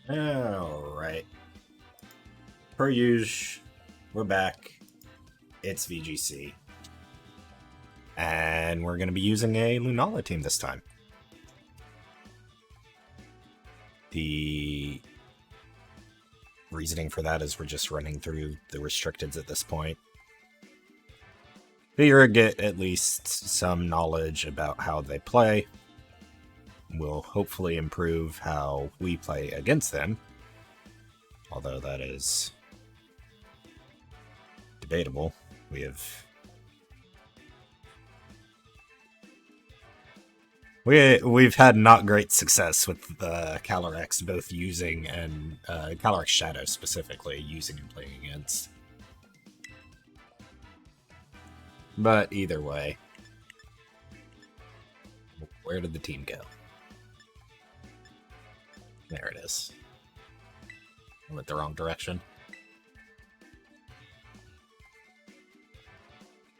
Alright. Per usual, we're back. It's VGC. And we're going to be using a Lunala team this time. The reasoning for that is we're just running through the restricteds at this point. Figure get at least some knowledge about how they play. Will hopefully improve how we play against them. Although that is debatable. We've had not great success with Calyrex both using and Calyrex Shadow specifically using and playing against. But either way, where did the team go? There it is. I went the wrong direction.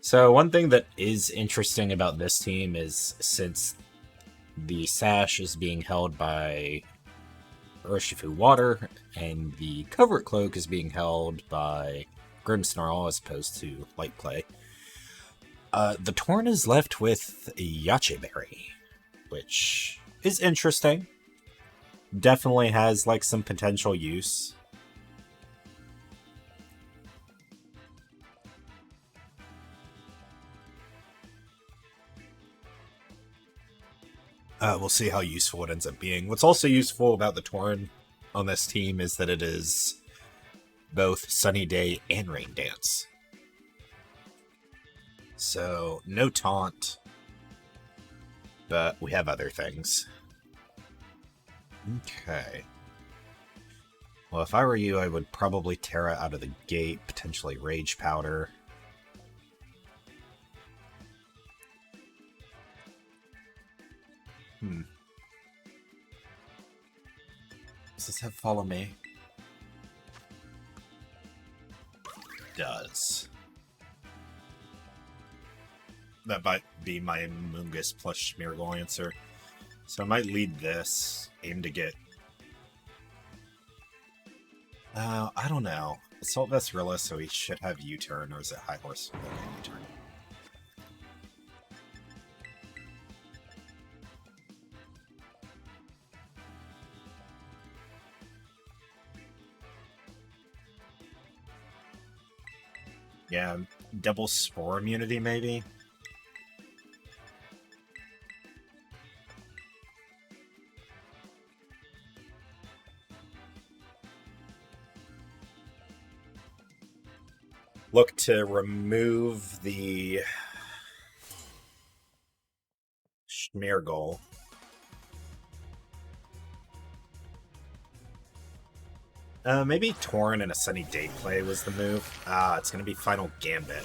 So one thing that is interesting about this team is since the sash is being held by Urshifu Water, and the Covert Cloak is being held by Grimmsnarl as opposed to Light Clay. The Torn is left with Yacheberry, which is interesting. Definitely has like some potential use. We'll see how useful it ends up being. What's also useful about the Torn on this team is that it is both Sunny Day and Rain Dance. So, no taunt, but we have other things. Okay. Well, if I were you, I would probably Terra out of the gate, potentially Rage Powder. Does this have Follow Me? It does. That might be my Mungus plus Smeargle answer. So I might lead this, aim to get... I don't know. Assault Vesrilla, so he should have U-turn, or is it High Horse? Okay, U-turn. Yeah, double Spore immunity, maybe? Look to remove the Smeargle. Maybe Torn and a Sunny Day play was the move. It's gonna be Final Gambit.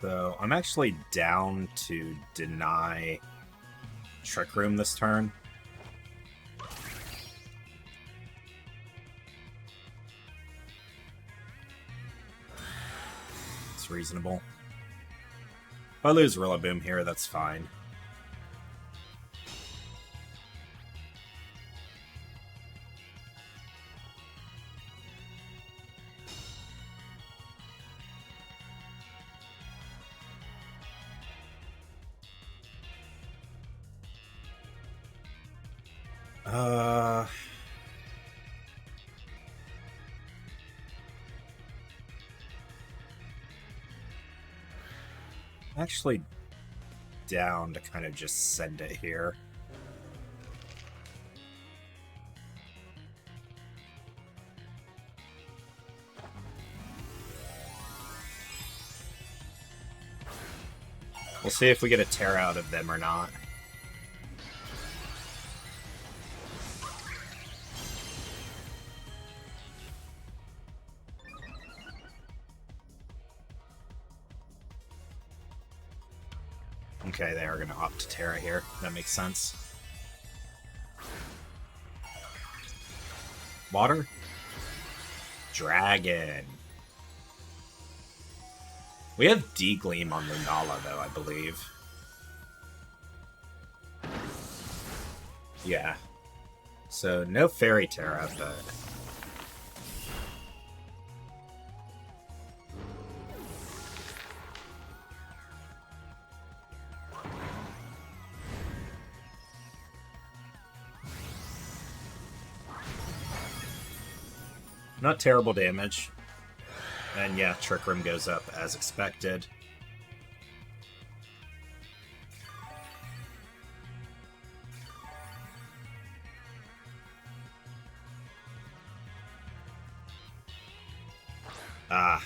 So I'm actually down to deny Trick Room this turn. It's reasonable. If I lose Rillaboom here, that's fine. I'm actually down to kind of just send it here. We'll see if we get a tear out of them or not. Okay, they are going to opt to Terra here. That makes sense. Water. Dragon. We have D-Gleam on Lunala, though, I believe. Yeah. So, no Fairy Terra, but... Not terrible damage. And yeah, Trick Room goes up as expected. Ah.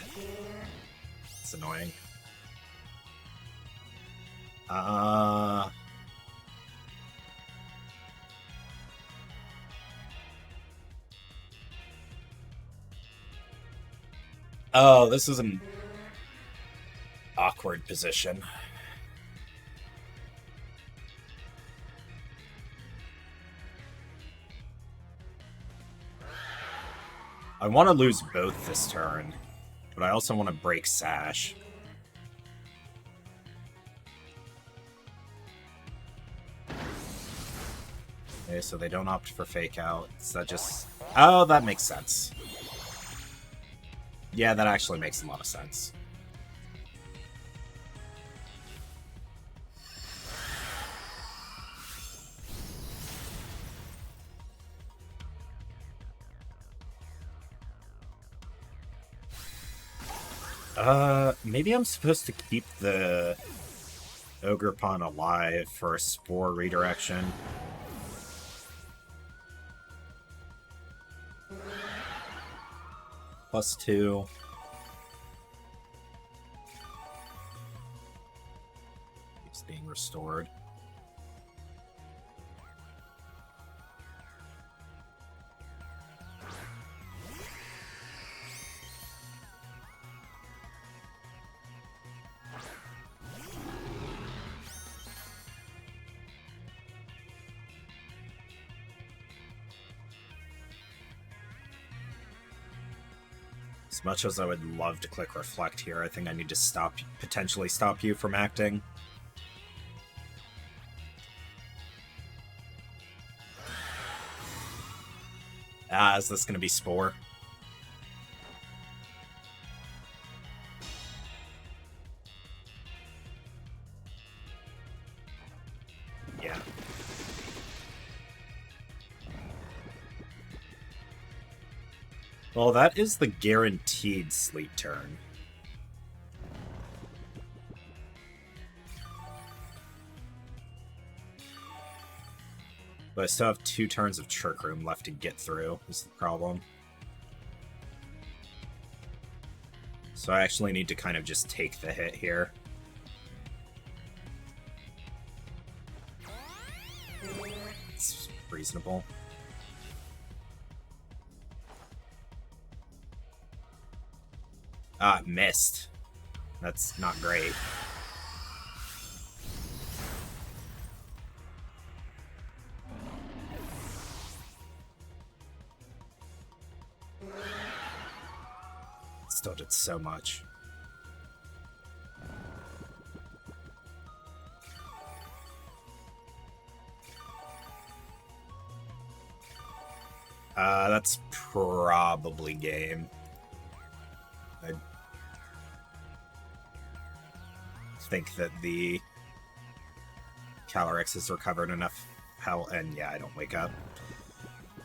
It's annoying. Oh, this is an awkward position. I want to lose both this turn, but I also want to break Sash. Okay, so they don't opt for Fake Out. So that just... Oh, that makes sense. Yeah, that actually makes a lot of sense. Maybe I'm supposed to keep the Ogre Pawn alive for a Spore redirection. +2. It's being restored. As much as I would love to click Reflect here, I think I need to potentially stop you from acting. Ah, is this going to be Spore? Yeah. Well, that is the guaranteed sleep turn. But I still have 2 turns of Trick Room left to get through, is the problem. So I actually need to kind of just take the hit here. It's reasonable. Ah, missed. That's not great. Still did so much. That's probably game. I think that the Calyrex has recovered enough health, and yeah, I don't wake up.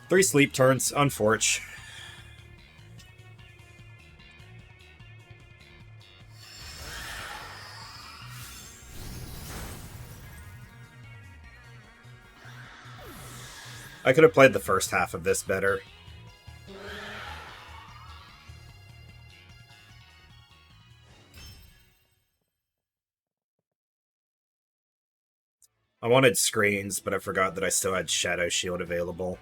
3 sleep turns, unfortunate. I could have played the first half of this better. I wanted screens, but I forgot that I still had Shadow Shield available.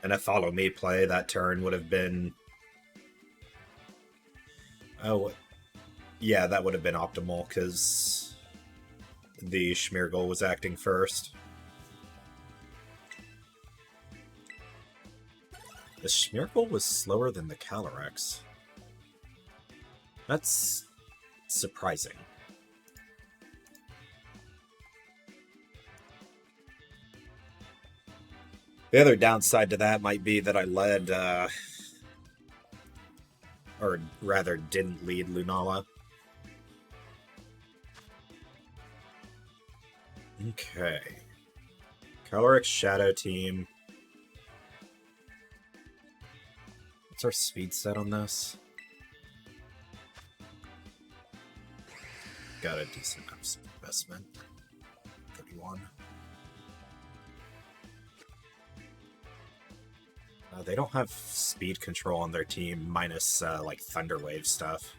And a Follow Me play that turn would have been... Oh, yeah, that would have been optimal, because the Schmeargle was acting first. The Schmirkel was slower than the Calyrex. That's surprising. The other downside to that might be that I led, or rather didn't lead Lunala. Okay. Calyrex Shadow Team. What's our speed set on this? Got a decent investment. 31. They don't have speed control on their team, minus, like, Thunderwave stuff.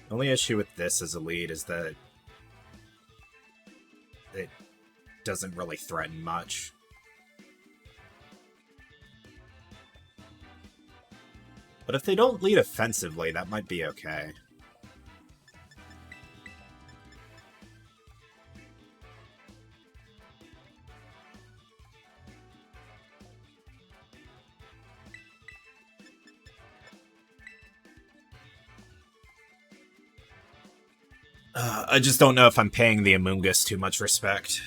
The only issue with this as a lead is that it doesn't really threaten much. But if they don't lead offensively, that might be okay. I just don't know if I'm paying the Amoonguss too much respect.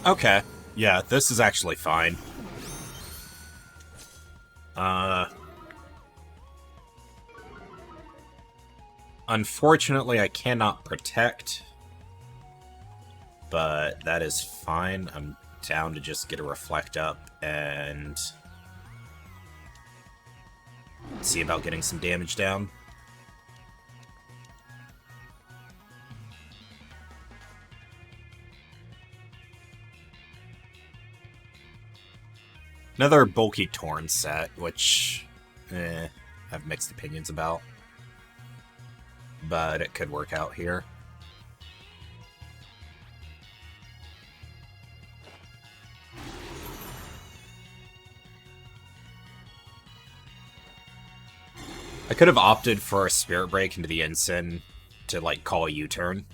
Okay. Yeah, this is actually fine. Unfortunately, I cannot protect, but that is fine. I'm down to just get a Reflect up and see about getting some damage down. Another bulky Torn set, which I have mixed opinions about. But it could work out here. I could have opted for a Spirit Break into the Ensign to, like, call a U-turn.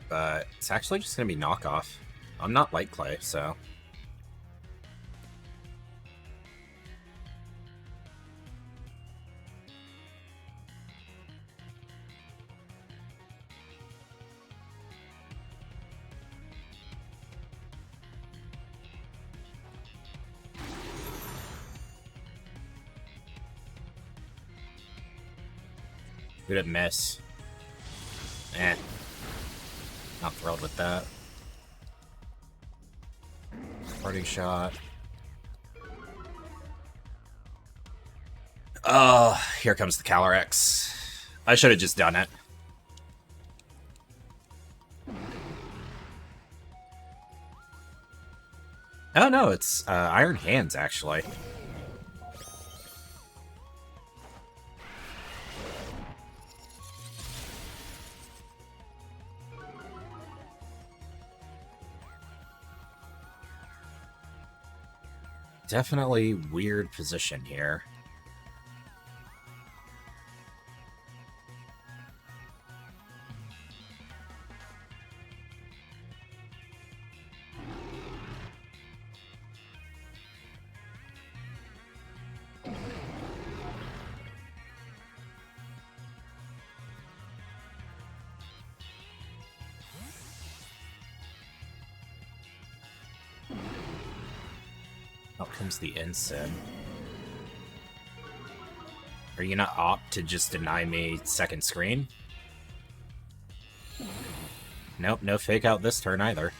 But it's actually just going to be knockoff. I'm not Light Clay, so... Who did it miss? Not thrilled with that. Parting shot. Oh, here comes the Calyrex. I should have just done it. Oh no, it's Iron Hands, actually. Definitely weird position here. Out comes the Ensign. Are you gonna opt to just deny me second screen? Nope, no fake out this turn either.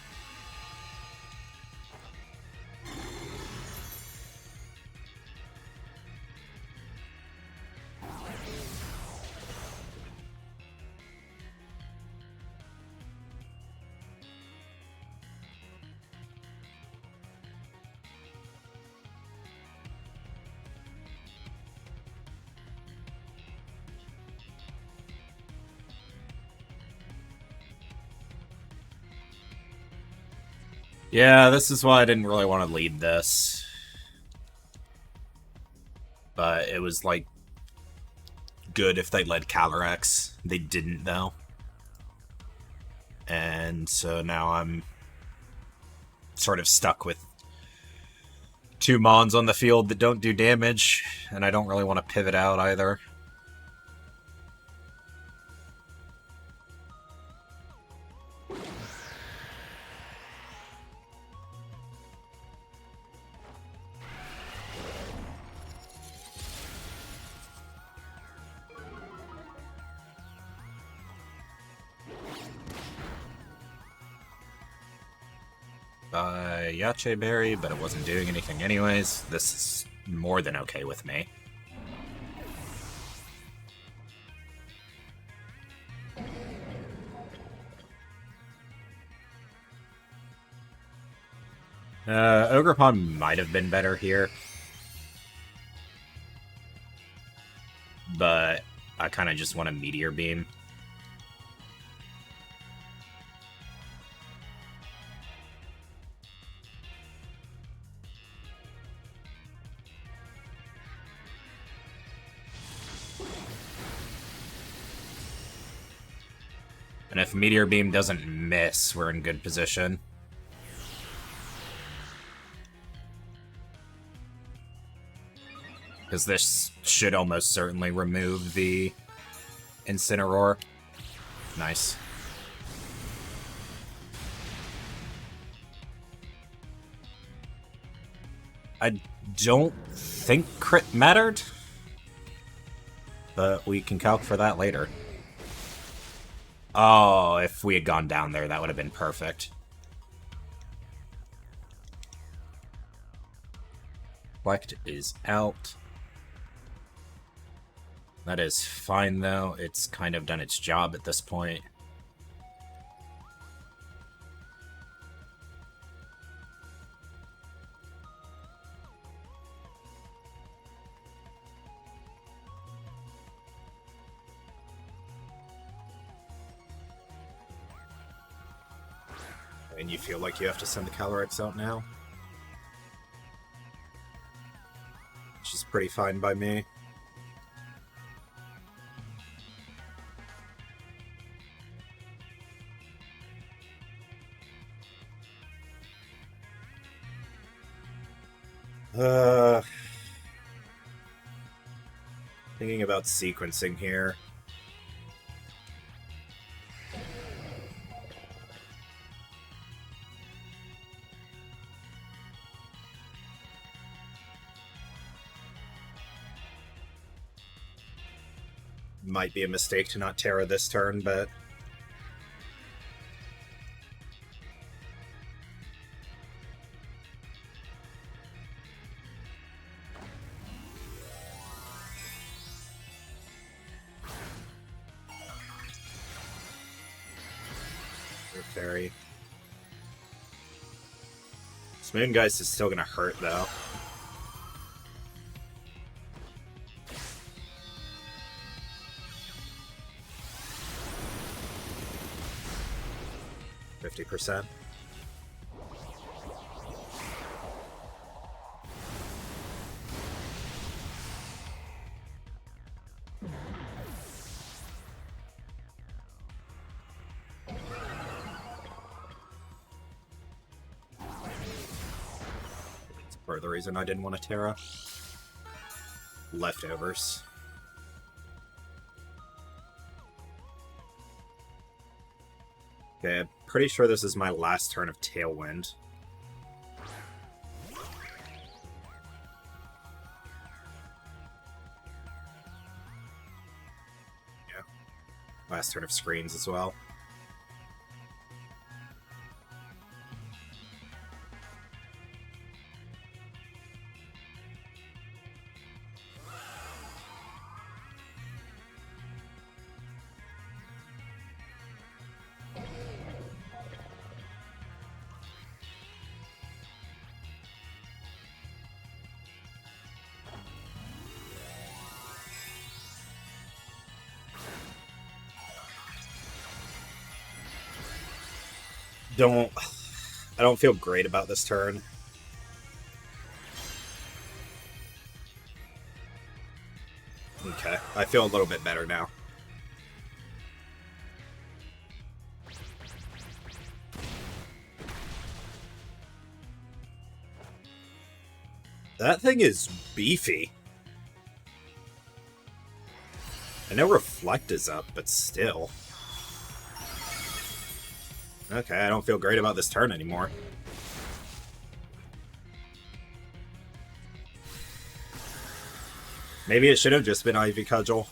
Yeah, this is why I didn't really want to lead this. But it was, like, good if they led Calyrex. They didn't, though. And so now I'm sort of stuck with two Mons on the field that don't do damage, and I don't really want to pivot out either. Yache Berry, but it wasn't doing anything anyways. This is more than okay with me. Ogerpon might have been better here. But I kind of just want a Meteor Beam. And if Meteor Beam doesn't miss, we're in good position. Because this should almost certainly remove the Incineroar. Nice. I don't think crit mattered, but we can calc for that later. Oh, if we had gone down there, that would have been perfect. Reflect is out. That is fine, though. It's kind of done its job at this point. And you feel like you have to send the Calyrex out now? Which is pretty fine by me. Thinking about sequencing here. Might be a mistake to not Terra this turn, but... Fairy. Moongeist is still gonna hurt, though. %. That's part of the reason I didn't want to Terra. Leftovers. Okay, I'm pretty sure this is my last turn of Tailwind. Yeah. Last turn of Screens as well. Don't... I don't feel great about this turn. Okay, I feel a little bit better now. That thing is beefy. I know Reflect is up, but still. Okay, I don't feel great about this turn anymore. Maybe it should have just been Ivy Cudgel.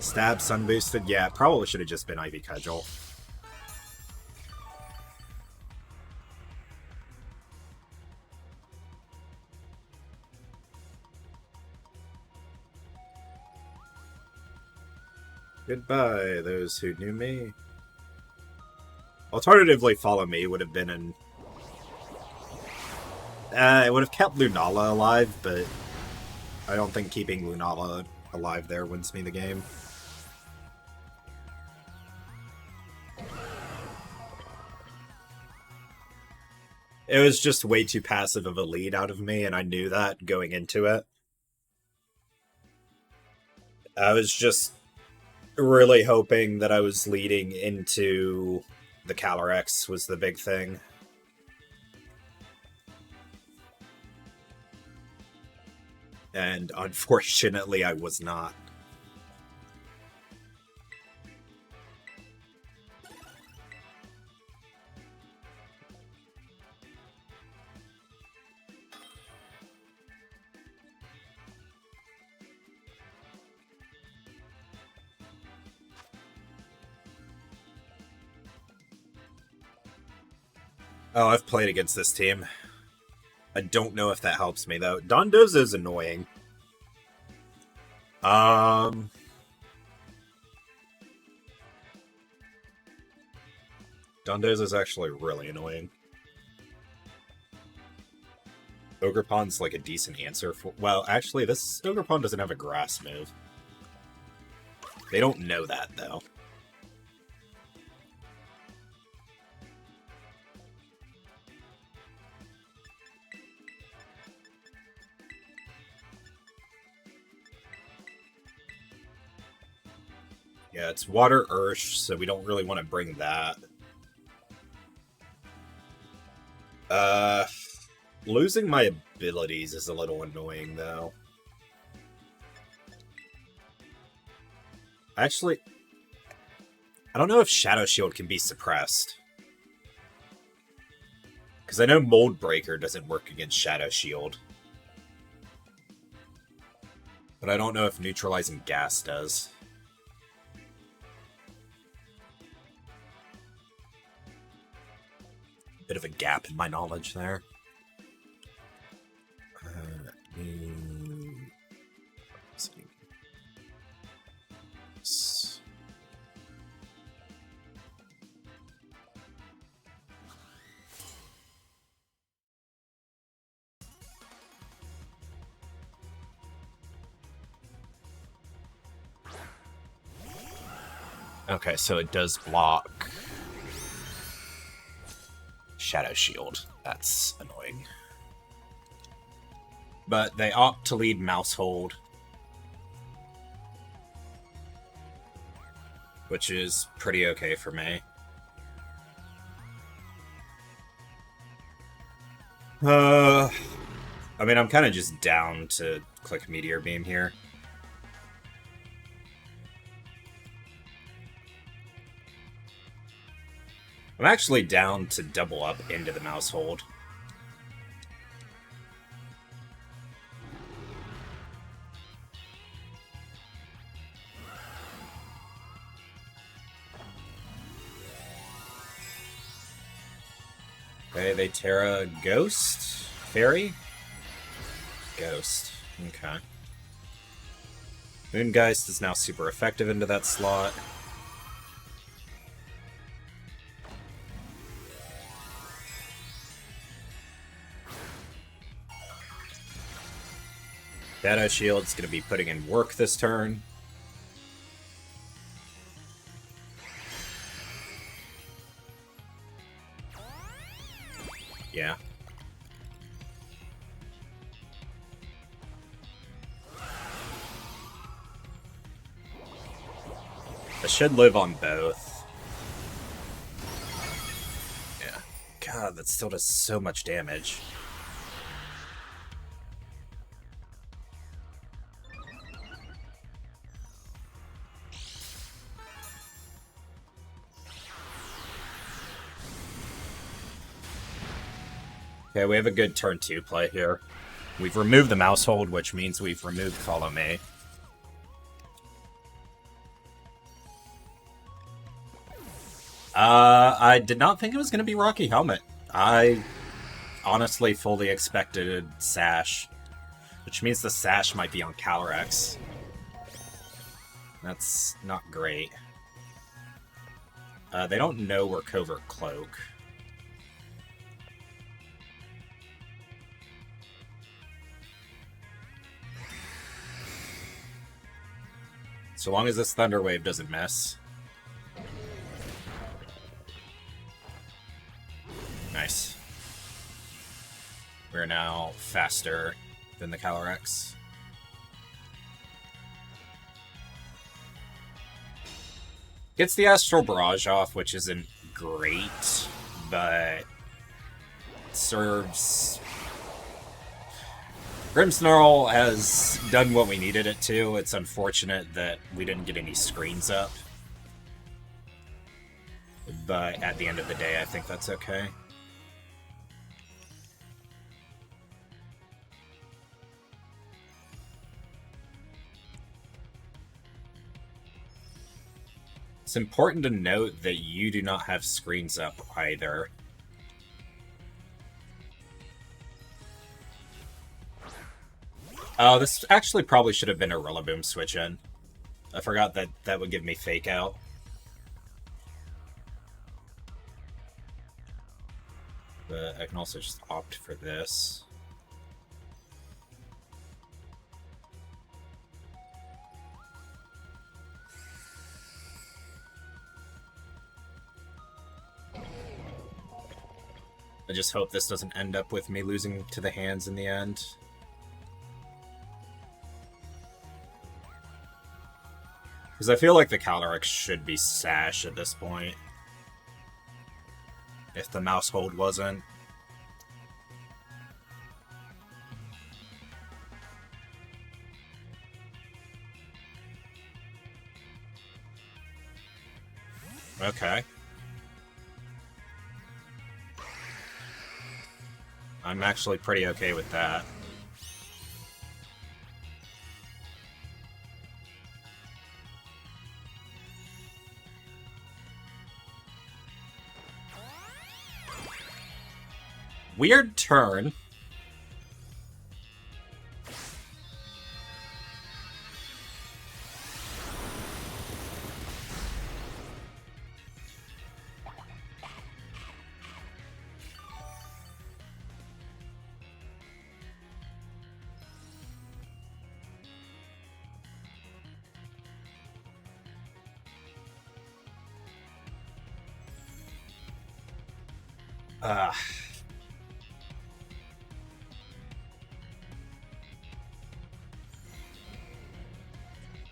Stab, Sun Boosted. Yeah, probably should have just been Ivy Cudgel. Goodbye, those who knew me. Alternatively, Follow Me would have been an... it would have kept Lunala alive, but I don't think keeping Lunala alive there wins me the game. It was just way too passive of a lead out of me, and I knew that going into it. I was just really hoping that I was leading into the Calyrex was the big thing. And unfortunately, I was not. Oh, I've played against this team. I don't know if that helps me, though. Dondozo is annoying. Dondozo is actually really annoying. Ogerpon's like a decent answer for... Well, actually, this Ogerpon doesn't have a grass move. They don't know that, though. Yeah, it's Water Ursh, so we don't really want to bring that. Losing my abilities is a little annoying, though. Actually, I don't know if Shadow Shield can be suppressed. Because I know Mold Breaker doesn't work against Shadow Shield. But I don't know if Neutralizing Gas does. Bit of a gap in my knowledge there. Okay, so it does block Shadow Shield. That's annoying. But they opt to lead Mousehold, which is pretty okay for me. I mean, I'm kind of just down to click Meteor Beam here. I'm actually down to double up into the Mousehold. Okay, they Terra Ghost? Fairy? Ghost. Okay. Moongeist is now super effective into that slot. Shadow Shield's going to be putting in work this turn. Yeah. I should live on both. Yeah. God, that still does so much damage. Okay, we have a good turn 2 play here. We've removed the mouse hold, which means we've removed Follow Me. I did not think it was going to be Rocky Helmet. I honestly fully expected Sash, which means the Sash might be on Calyrex. That's not great. They don't know we're Covert Cloak. So long as this Thunder Wave doesn't miss. Nice. We're now faster than the Calyrex. Gets the Astral Barrage off, which isn't great, but serves... Grimmsnarl has done what we needed it to. It's unfortunate that we didn't get any screens up. But at the end of the day, I think that's okay. It's important to note that you do not have screens up either. Oh, this actually probably should have been a Rillaboom switch in. I forgot that that would give me Fake Out. But I can also just opt for this. I just hope this doesn't end up with me losing to the hands in the end. Because I feel like the Calyrex should be Sash at this point. If the mouse hold wasn't. Okay. I'm actually pretty okay with that. Weird turn.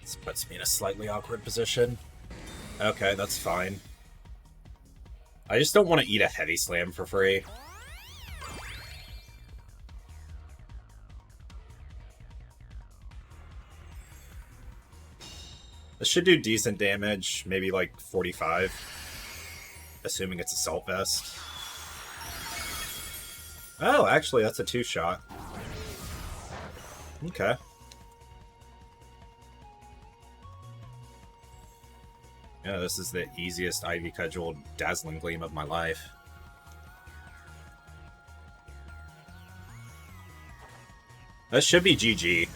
This puts me in a slightly awkward position. Okay, that's fine. I just don't want to eat a Heavy Slam for free. This should do decent damage, maybe like 45. Assuming it's Assault Vest. Oh, actually, that's a 2-shot. Okay. Yeah, this is the easiest Ivy Cudgel Dazzling Gleam of my life. That should be GG.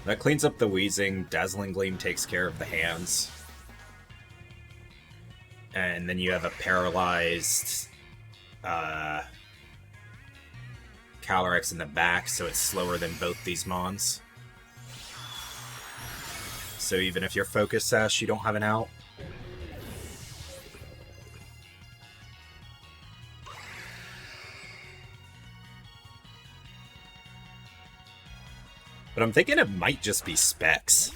That cleans up the wheezing, Dazzling Gleam takes care of the hands. And then you have a paralyzed Calyrex in the back, so it's slower than both these Mons. So even if you're Focus Sash, you don't have an out. But I'm thinking it might just be specs.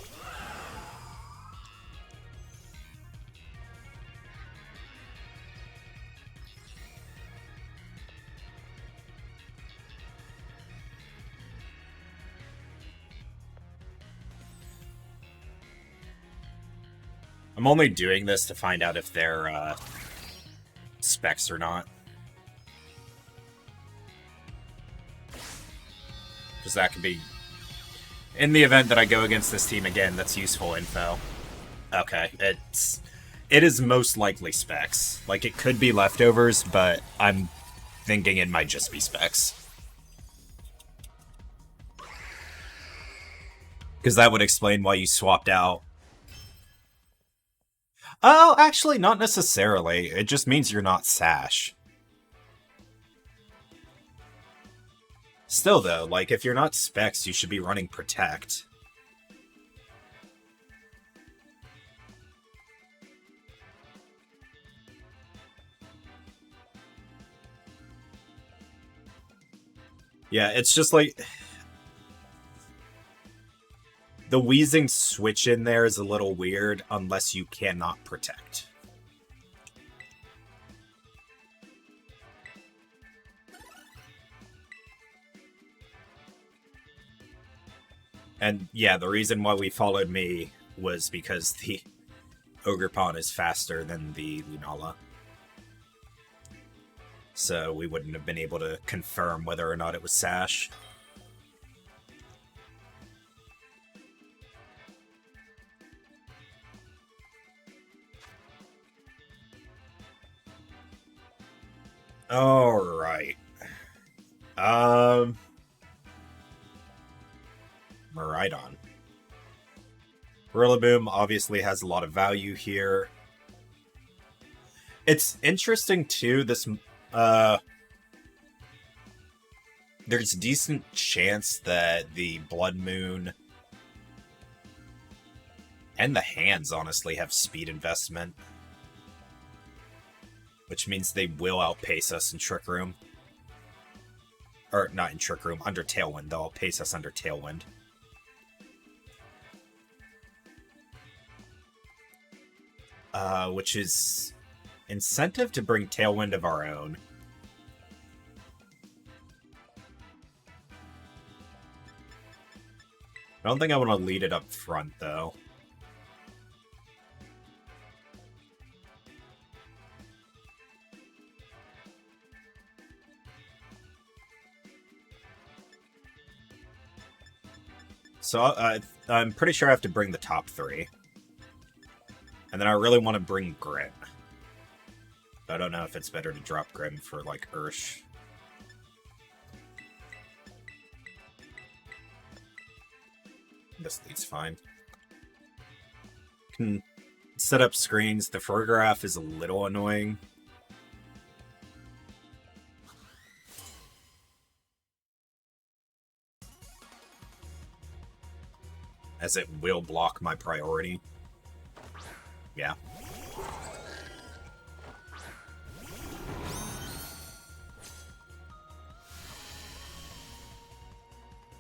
I'm only doing this to find out if they're specs or not. Because that could be... In the event that I go against this team again, that's useful info. Okay, it is most likely specs. Like, it could be leftovers, but I'm thinking it might just be specs. Because that would explain why you swapped out. Oh, actually, not necessarily. It just means you're not Sash. Still, though, like, if you're not specs, you should be running Protect. Yeah, it's just like... The wheezing switch in there is a little weird unless you cannot protect. And yeah, the reason why we followed me was because the Ogerpon is faster than the Lunala. So we wouldn't have been able to confirm whether or not it was Sash. Alright. Miraidon. Rillaboom obviously has a lot of value here. It's interesting too, this there's a decent chance that the Blood Moon and the hands honestly have speed investment. Which means they will outpace us in Trick Room. Or, not in Trick Room, under Tailwind. They'll outpace us under Tailwind. Which is incentive to bring Tailwind of our own. I don't think I want to lead it up front, though. So I'm pretty sure I have to bring the top three. And then I really want to bring Grim. I don't know if it's better to drop Grim for, like, Ursh. This lead's fine. Can set up screens. The photograph is a little annoying. As it will block my priority. Yeah.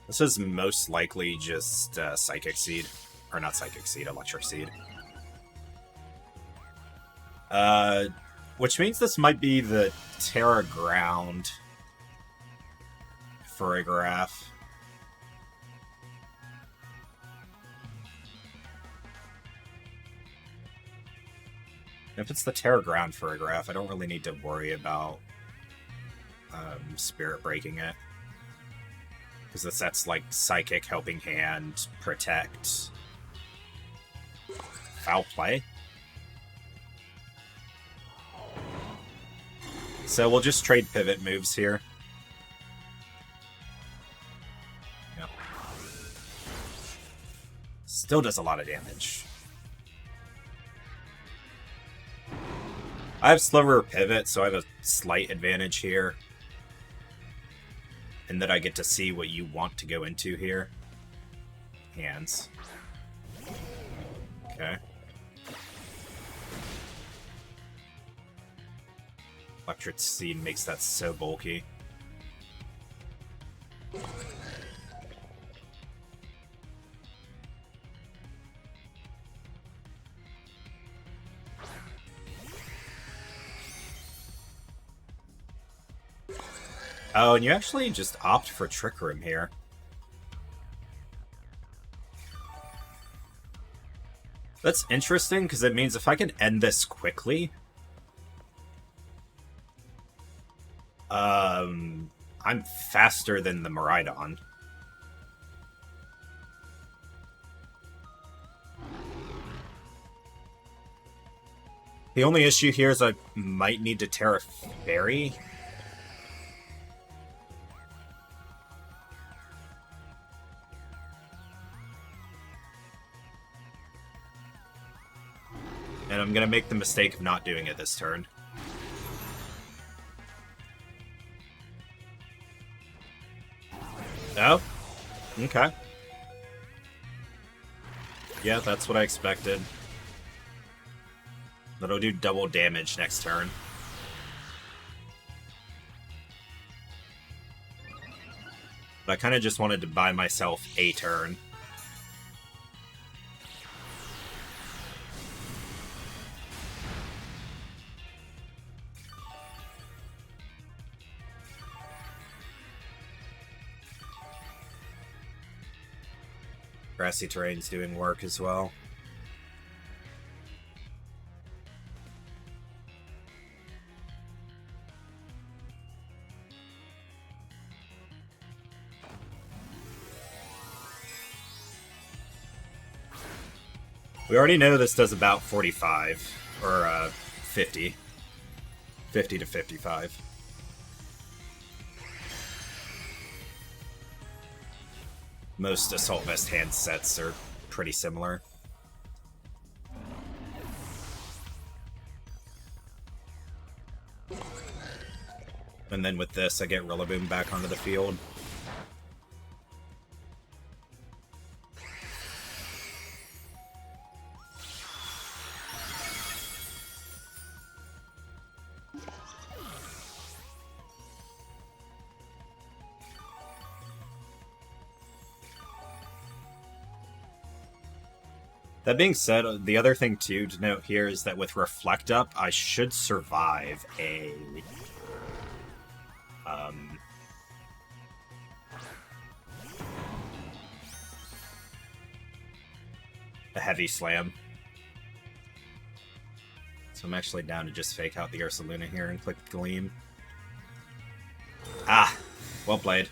This is most likely just Psychic Seed. Or not Psychic Seed, Electric Seed. Which means this might be the Terra Ground Furrygraph. If it's the Terra Ground Furrygraph, I don't really need to worry about Spirit breaking it. Because that's like Psychic, Helping Hand, Protect. Foul Play? So we'll just trade pivot moves here. Yep. Still does a lot of damage. I have Sliver Pivot, so I have a slight advantage here. And that I get to see what you want to go into here. Hands. Okay. Electric Seed makes that so bulky. Oh, and you actually just opt for Trick Room here. That's interesting, because it means if I can end this quickly... I'm faster than the Miraidon. The only issue here is I might need to Terra Fairy. And I'm going to make the mistake of not doing it this turn. Oh? Okay. Yeah, that's what I expected. That'll do double damage next turn. But I kind of just wanted to buy myself a turn. Grassy terrain's doing work as well. We already know this does about 45, or 50. 50 to 55. Most Assault Vest hand sets are pretty similar. And then with this, I get Rillaboom back onto the field. That being said, the other thing too to note here is that with Reflect Up, I should survive a heavy slam. So I'm actually down to just fake out the Ursaluna here and click Gleam. Ah, well played.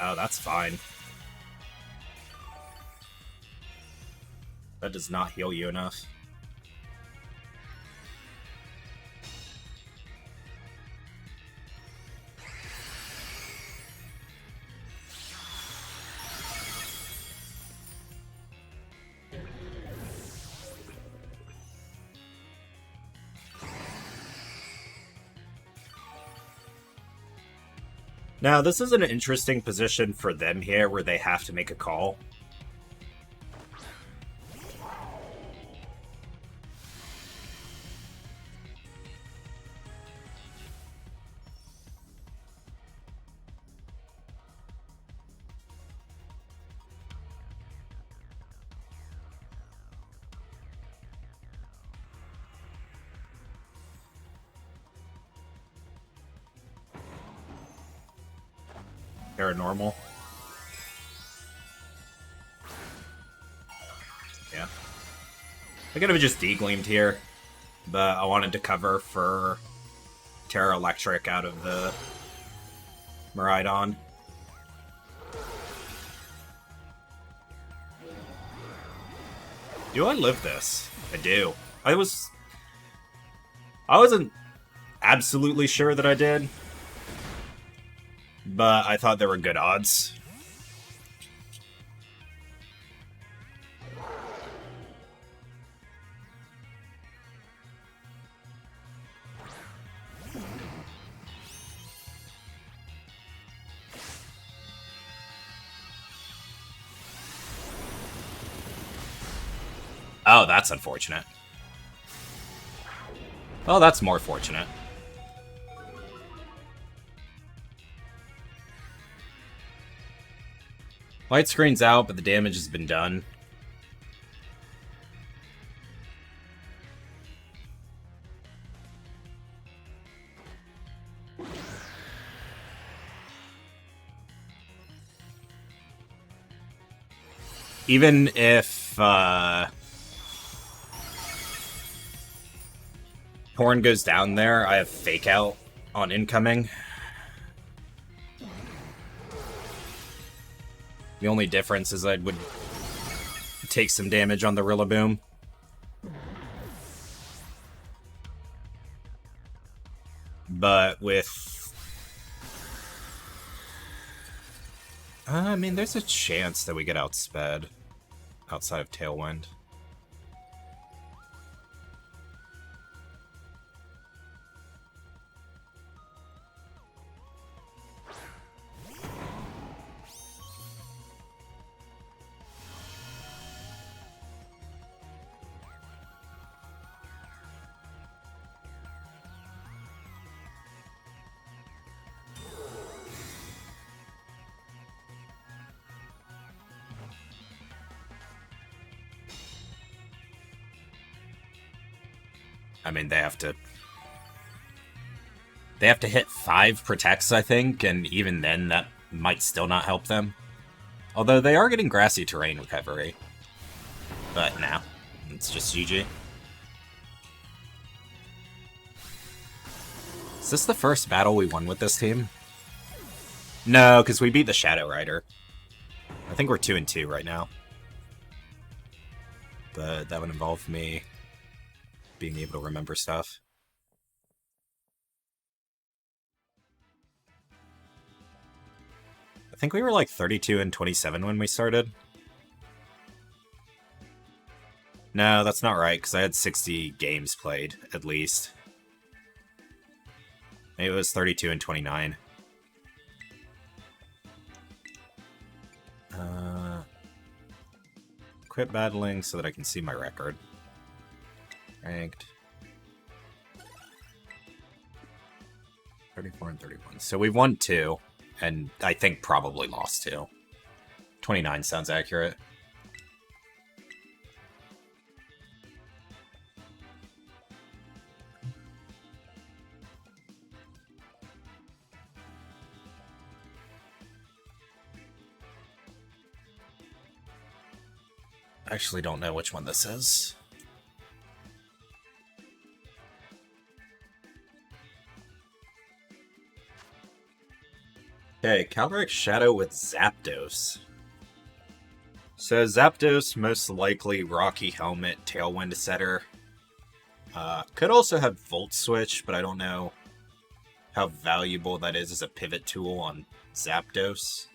Oh, that's fine. That does not heal you enough. Now, this is an interesting position for them here, where they have to make a call. Paranormal. Yeah. I could have just degleamed here, but I wanted to cover for Terra Electric out of the Miraidon. Do I live this? I do. I wasn't absolutely sure that I did, but I thought there were good odds. Oh, that's unfortunate. Oh, that's more fortunate. Light screen's out, but the damage has been done. Even if Horn goes down there, I have Fake Out on incoming. The only difference is I would take some damage on the Rillaboom. But with... I mean, there's a chance that we get outsped outside of Tailwind. I mean, they have to hit 5 protects, I think, and even then that might still not help them. Although they are getting grassy terrain recovery. But nah, it's just GG. Is this the first battle we won with this team? No, because we beat the Shadow Rider. I think we're 2-2 right now. But that would involve me being able to remember stuff. I think we were like 32-27 when we started. No, that's not right, because I had 60 games played, at least. Maybe it was 32-29. Quit battling so that I can see my record. Ranked. 34-31. So we won 2, and I think probably lost 2. 29 sounds accurate. I actually don't know which one this is. Okay, Calyrex Shadow with Zapdos. So Zapdos, most likely Rocky Helmet, Tailwind Setter. Could also have Volt Switch, but I don't know how valuable that is as a pivot tool on Zapdos.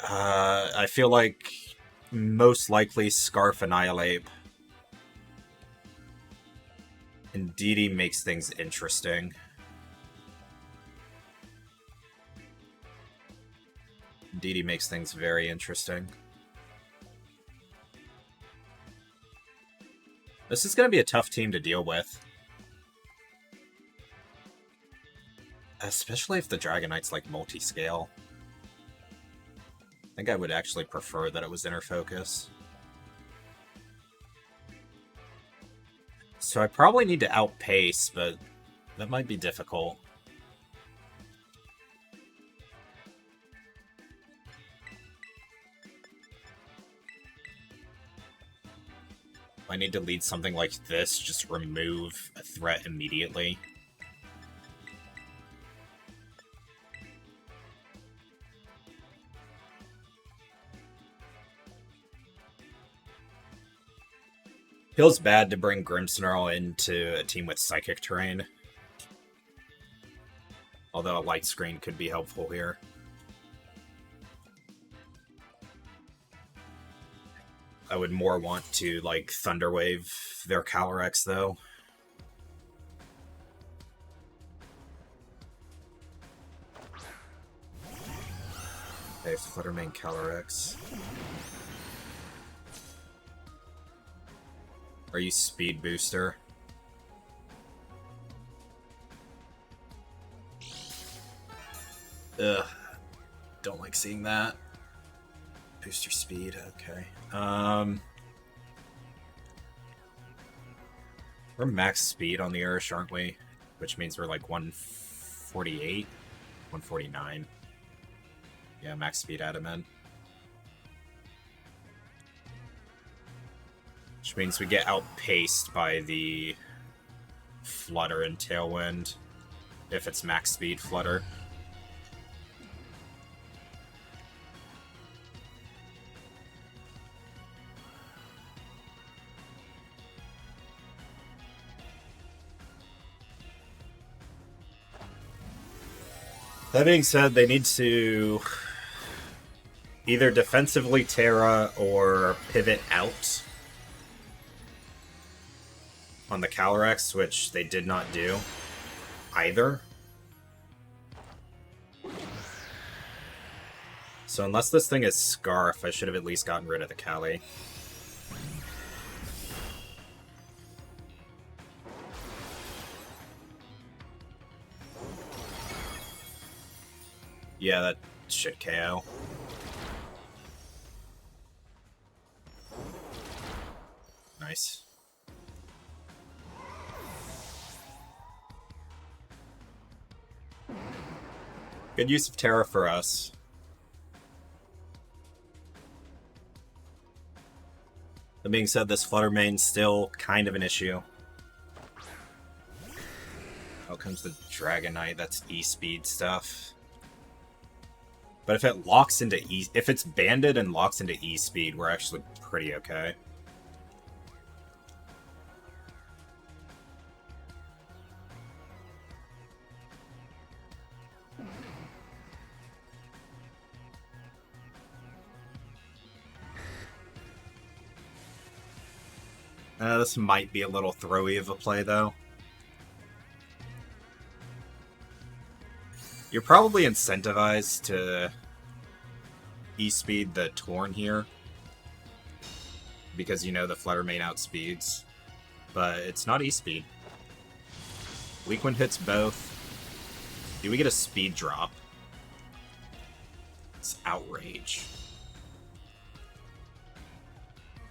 I feel like most likely Scarf Annihilate. And Didi makes things interesting. Didi makes things very interesting. This is going to be a tough team to deal with. Especially if the Dragonite's like multi-scale. I think I would actually prefer that it was Inner Focus. So I probably need to outpace, but that might be difficult. I need to lead something like this, just remove a threat immediately. Feels bad to bring Grimmsnarl into a team with Psychic terrain. Although a Light Screen could be helpful here. I would more want to, like, Thunderwave their Calyrex, though. Okay, Fluttermane Calyrex. Are you Speed Booster? Ugh. Don't like seeing that. Boost your speed, okay. We're max speed on the Irish, aren't we? Which means we're like 148, 149. Yeah, max speed adamant. Which means we get outpaced by the Flutter and Tailwind, if it's max speed Flutter. That being said, they need to either defensively Terra or pivot out on the Calyrex, which they did not do either. So unless this thing is Scarf, I should have at least gotten rid of the Cali. Yeah, that should KO. Nice. Good use of Terra for us. That being said, this Flutter main's still kind of an issue. Out comes the Dragonite, that's E-speed stuff. But if it locks into if it's banded and locks into E-speed, we're actually pretty okay. This might be a little throwy of a play, though. You're probably incentivized to E-speed the Torn here, because you know the Flutter main outspeeds, but it's not E-speed. Weak Wind hits both. Do we get a speed drop? It's Outrage.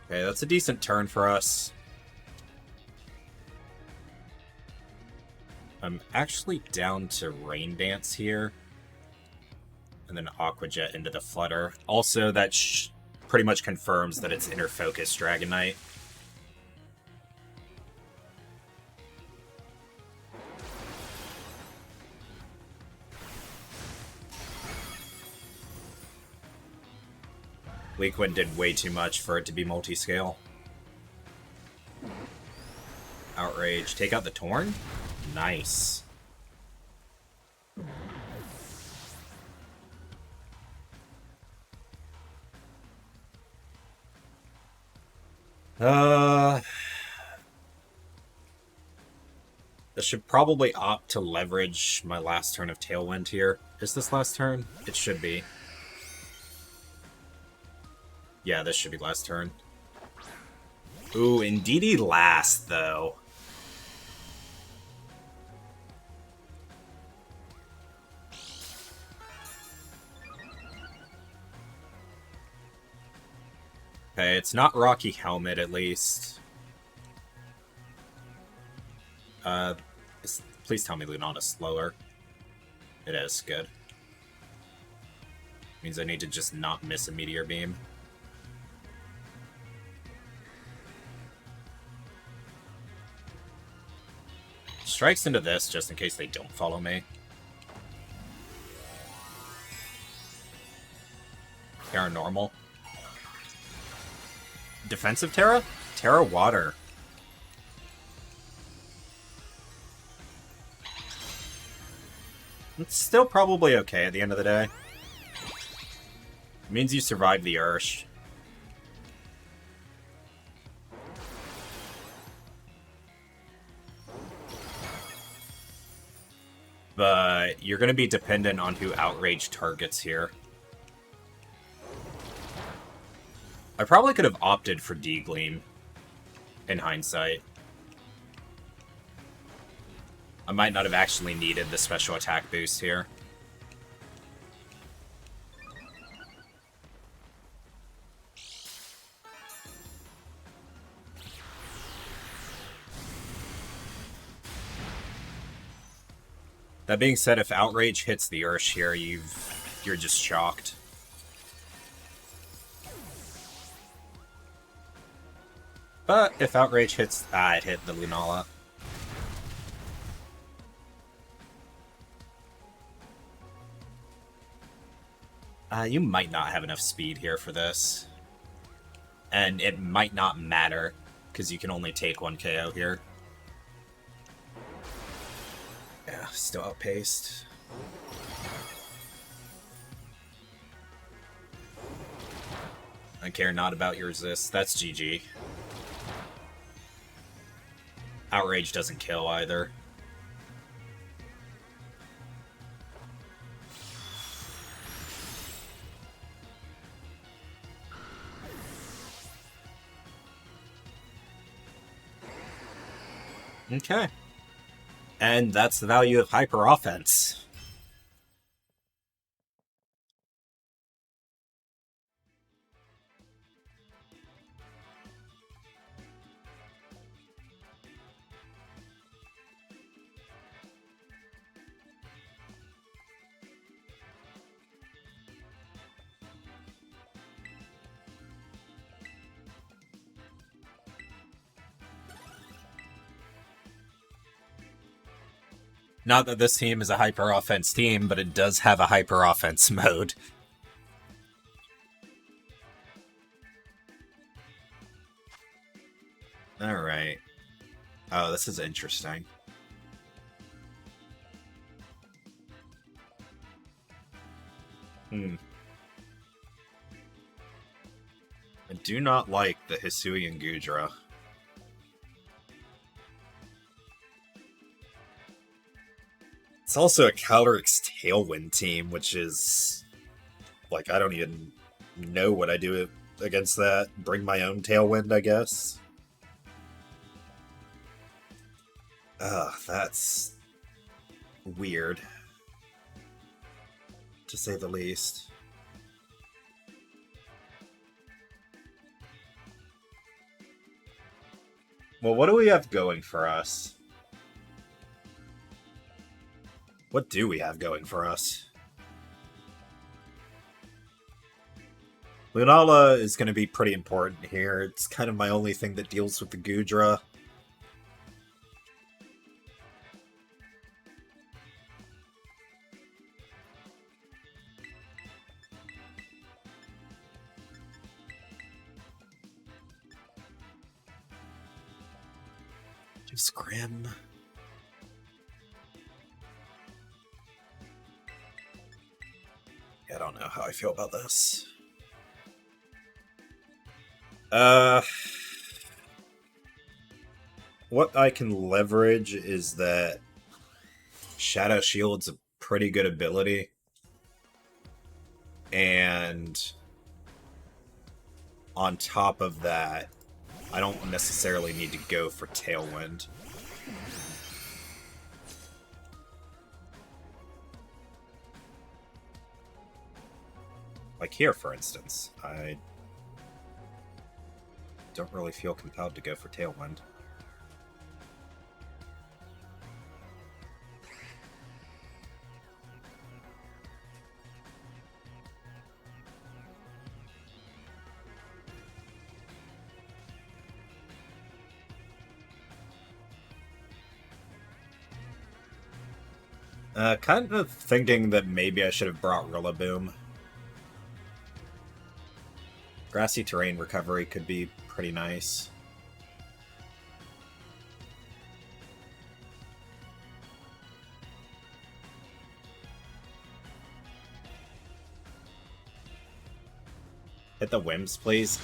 Okay, that's a decent turn for us. I'm actually down to Rain Dance here. And then Aqua Jet into the Flutter. Also, that pretty much confirms that it's Inner Focus Dragonite. Weak Wind did way too much for it to be multi-scale. Outrage. Take out the Torn? Nice. I should probably opt to leverage my last turn of Tailwind here. Is this last turn? It should be. Yeah, this should be last turn. Ooh, Indeedee last, though. Okay, it's not Rocky Helmet, at least. Please tell me Lunala's slower. It is, good. Means I need to just not miss a Meteor Beam. Strikes into this, just in case they don't follow me. Terra normal. Defensive Terra? Terra water. It's still probably okay at the end of the day. It means you survived the Ursh. But you're going to be dependent on who Outrage targets here. I probably could have opted for D-Gleam in hindsight. I might not have actually needed the special attack boost here. That being said, if Outrage hits the Ursh here, you're just shocked. But if Outrage hits... it hit the Lunala. You might not have enough speed here for this. And it might not matter, because you can only take one KO here. Yeah, still outpaced. I care not about your resist. That's GG. Outrage doesn't kill either. Okay. And that's the value of hyper offense. Not that this team is a hyper offense team, but it does have a hyper offense mode. Alright. Oh, this is interesting. I do not like the Hisuian Gudra. It's also a Calrix Tailwind team, which is... like, I don't even know what I do against that. Bring my own Tailwind, I guess. That's... weird. To say the least. Well, what do we have going for us? What do we have going for us? Lunala is going to be pretty important here. It's kind of my only thing that deals with the Gudra. Just Grim. I don't know how I feel about this. What I can leverage is that Shadow Shield's a pretty good ability. And on top of that, I don't necessarily need to go for Tailwind. Like here, for instance, I don't really feel compelled to go for Tailwind. Kind of thinking that maybe I should have brought Rillaboom. Grassy terrain recovery could be pretty nice. Hit the Wims, please.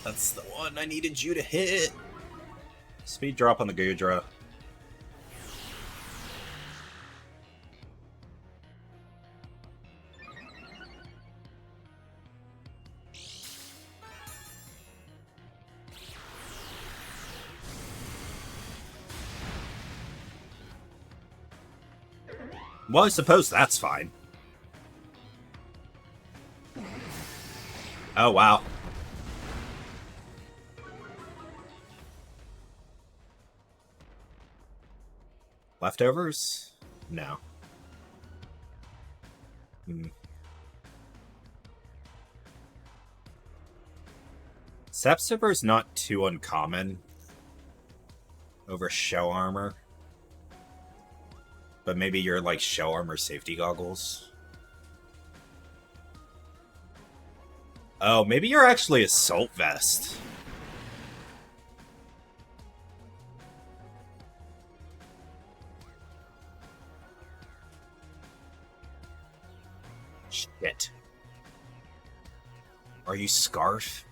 That's the one I needed you to hit. Speed drop on the Gudra. Well, I suppose that's fine. Oh, wow. Leftovers? No. Hmm. Sapsiver's not too uncommon over shell armor. But maybe you're like shell armor safety goggles. Oh, maybe you're actually assault vest. Shit. Are you Scarf?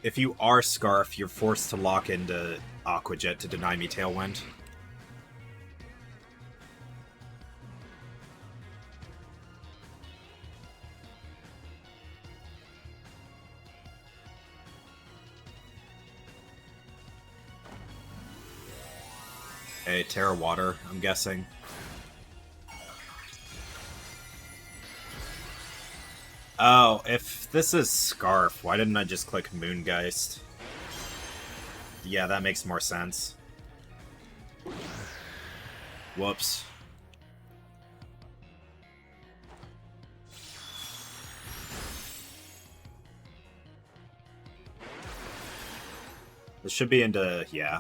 If you are Scarf, you're forced to lock into Aquajet to deny me Tailwind. Hey, Terra Water, I'm guessing. Oh, if this is Scarf, why didn't I just click Moongeist? Yeah, that makes more sense. Whoops. This should be into... yeah.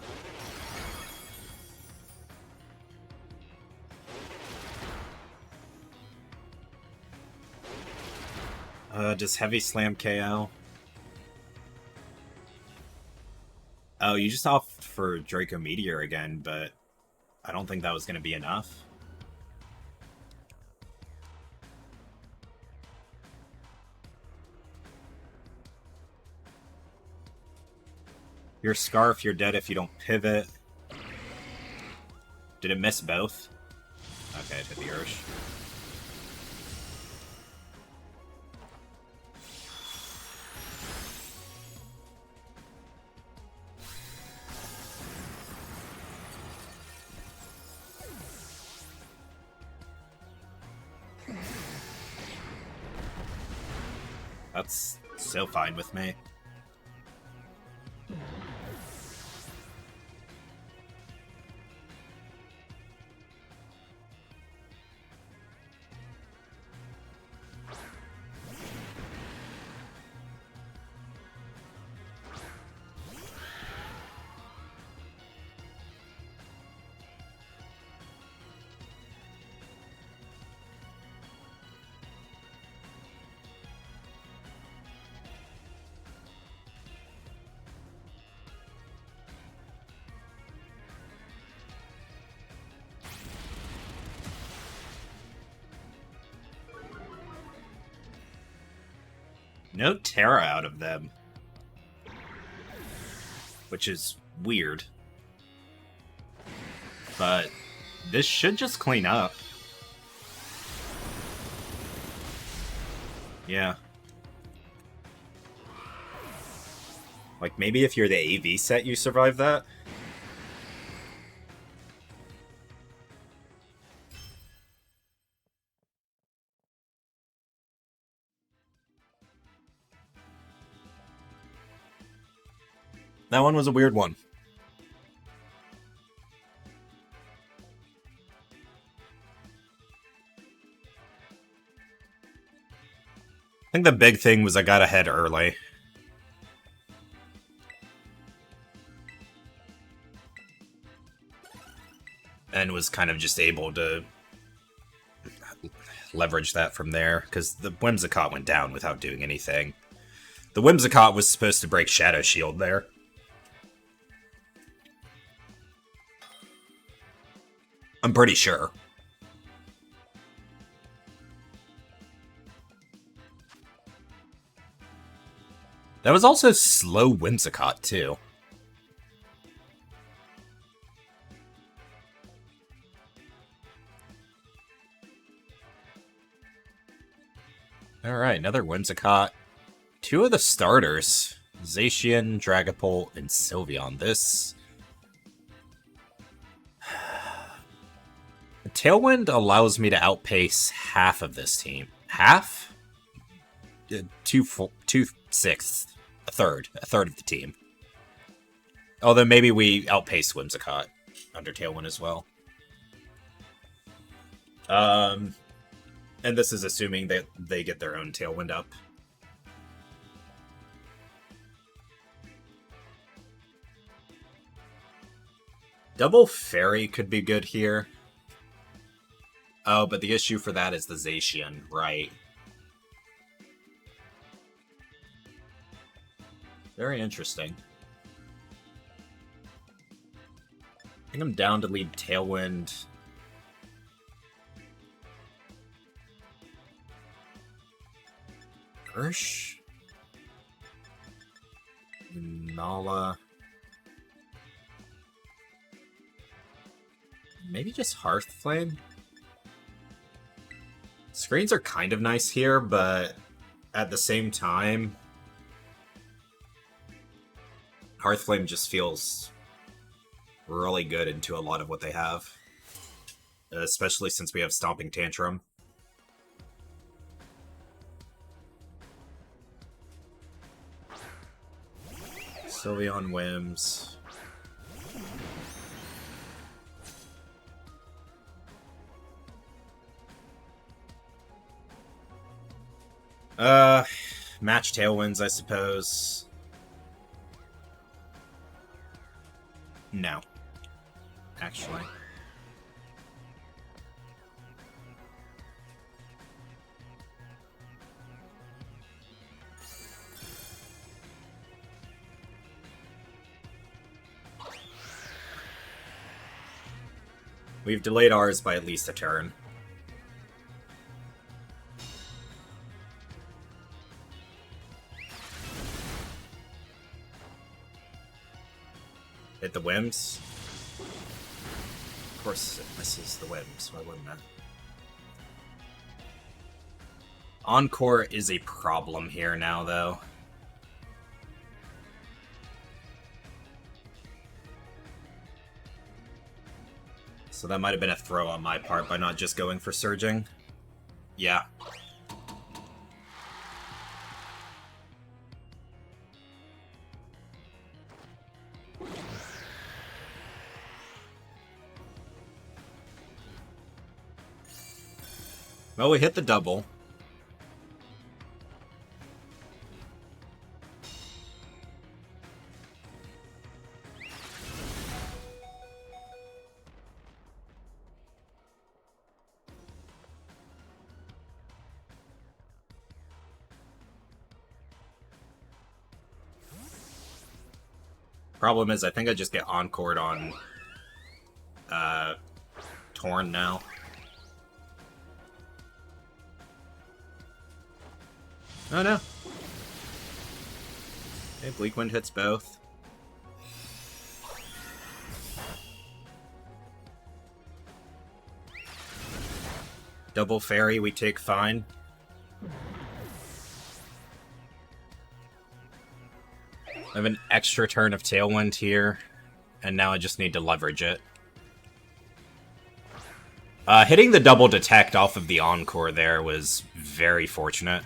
Does Heavy Slam KO? Oh, you just opted for Draco Meteor again, but I don't think that was going to be enough. Your Scarf, you're dead if you don't pivot. Did it miss both? Okay, it hit the Ursh. That's so fine with me. No Terra out of them. Which is weird. But this should just clean up. Yeah. Like, maybe if you're the AV set, you survive that? That one was a weird one. I think the big thing was I got ahead early. And was kind of just able to leverage that from there, because the Whimsicott went down without doing anything. The Whimsicott was supposed to break Shadow Shield there. I'm pretty sure. That was also slow Whimsicott, too. Alright, another Whimsicott. Two of the starters. Zacian, Dragapult, and Sylveon. This... Tailwind allows me to outpace half of this team. Half? 2/6, a third of the team. Although maybe we outpace Whimsicott under Tailwind as well. And this is assuming that they get their own Tailwind up. Double Fairy could be good here. Oh, but the issue for that is the Zacian, right? Very interesting. I think I'm down to lead Tailwind. Ursh? Lunala. Maybe just Hearthflame? Screens are kind of nice here, but at the same time, Hearthflame just feels really good into a lot of what they have. Especially since we have Stomping Tantrum. Sylveon Whims. Match Tailwinds, I suppose. No. Actually. We've delayed ours by at least a turn. Hit the Whims. Of course it misses the Whims, why wouldn't it? Encore is a problem here now, though. So that might have been a throw on my part by not just going for Surging. Yeah. Well, we hit the double. Problem is, I think I just get encored on Torn now. Oh no. Okay, Bleak Wind hits both. Double Fairy, we take fine. I have an extra turn of Tailwind here, and now I just need to leverage it. Hitting the double detect off of the Encore there was very fortunate.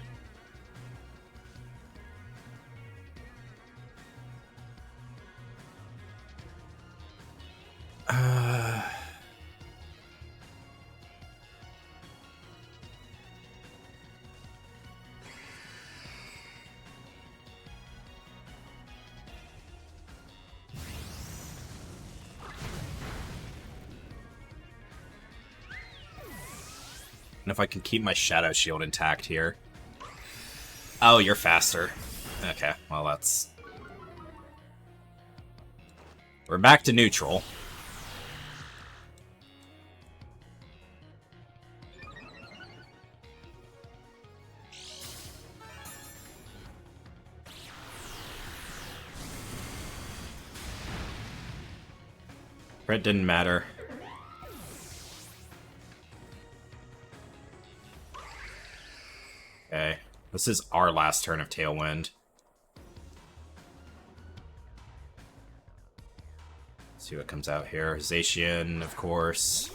And if I can keep my Shadow Shield intact here. Oh, you're faster. Okay, well that's... We're back to neutral. It didn't matter. Okay, this is our last turn of Tailwind. Let's see what comes out here. Zacian, of course.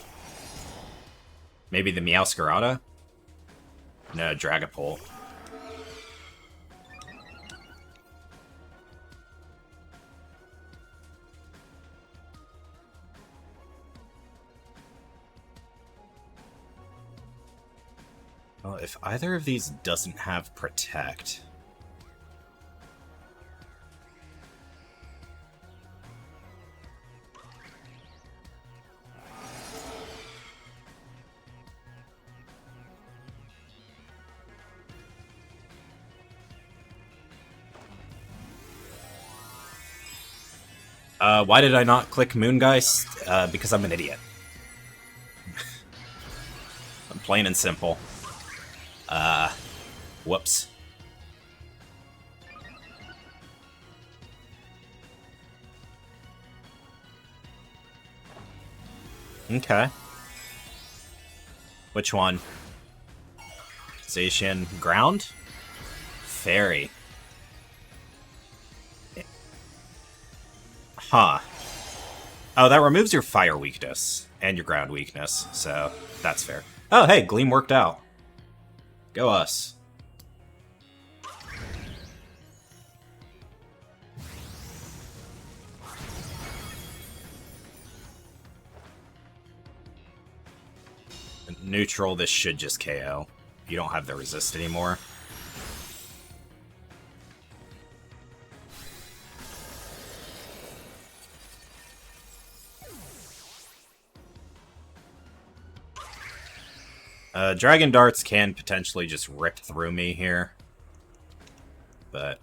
Maybe the Meowscarada? No, Dragapult. Well, if either of these doesn't have Protect... why did I not click Moongeist? Because I'm an idiot. I'm plain and simple. Whoops. Okay. Which one? Zacian Ground? Fairy. Huh. Oh, that removes your fire weakness and your ground weakness, so that's fair. Oh, hey, Gleam worked out. Go us. Neutral, this should just KO. You don't have the resist anymore. Dragon Darts can potentially just rip through me here. But...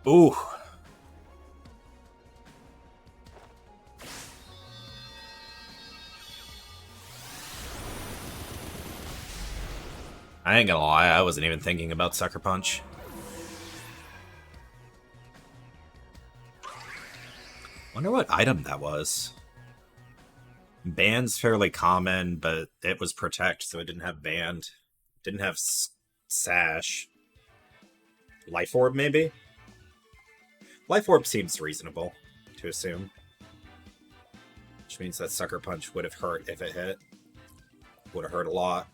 Ooh. I ain't gonna lie, I wasn't even thinking about Sucker Punch. Wonder what item that was. Band's fairly common, but it was Protect, so it didn't have Band. Didn't have Sash. Life Orb, maybe? Life Orb seems reasonable to assume. Which means that Sucker Punch would have hurt if it hit. Would have hurt a lot.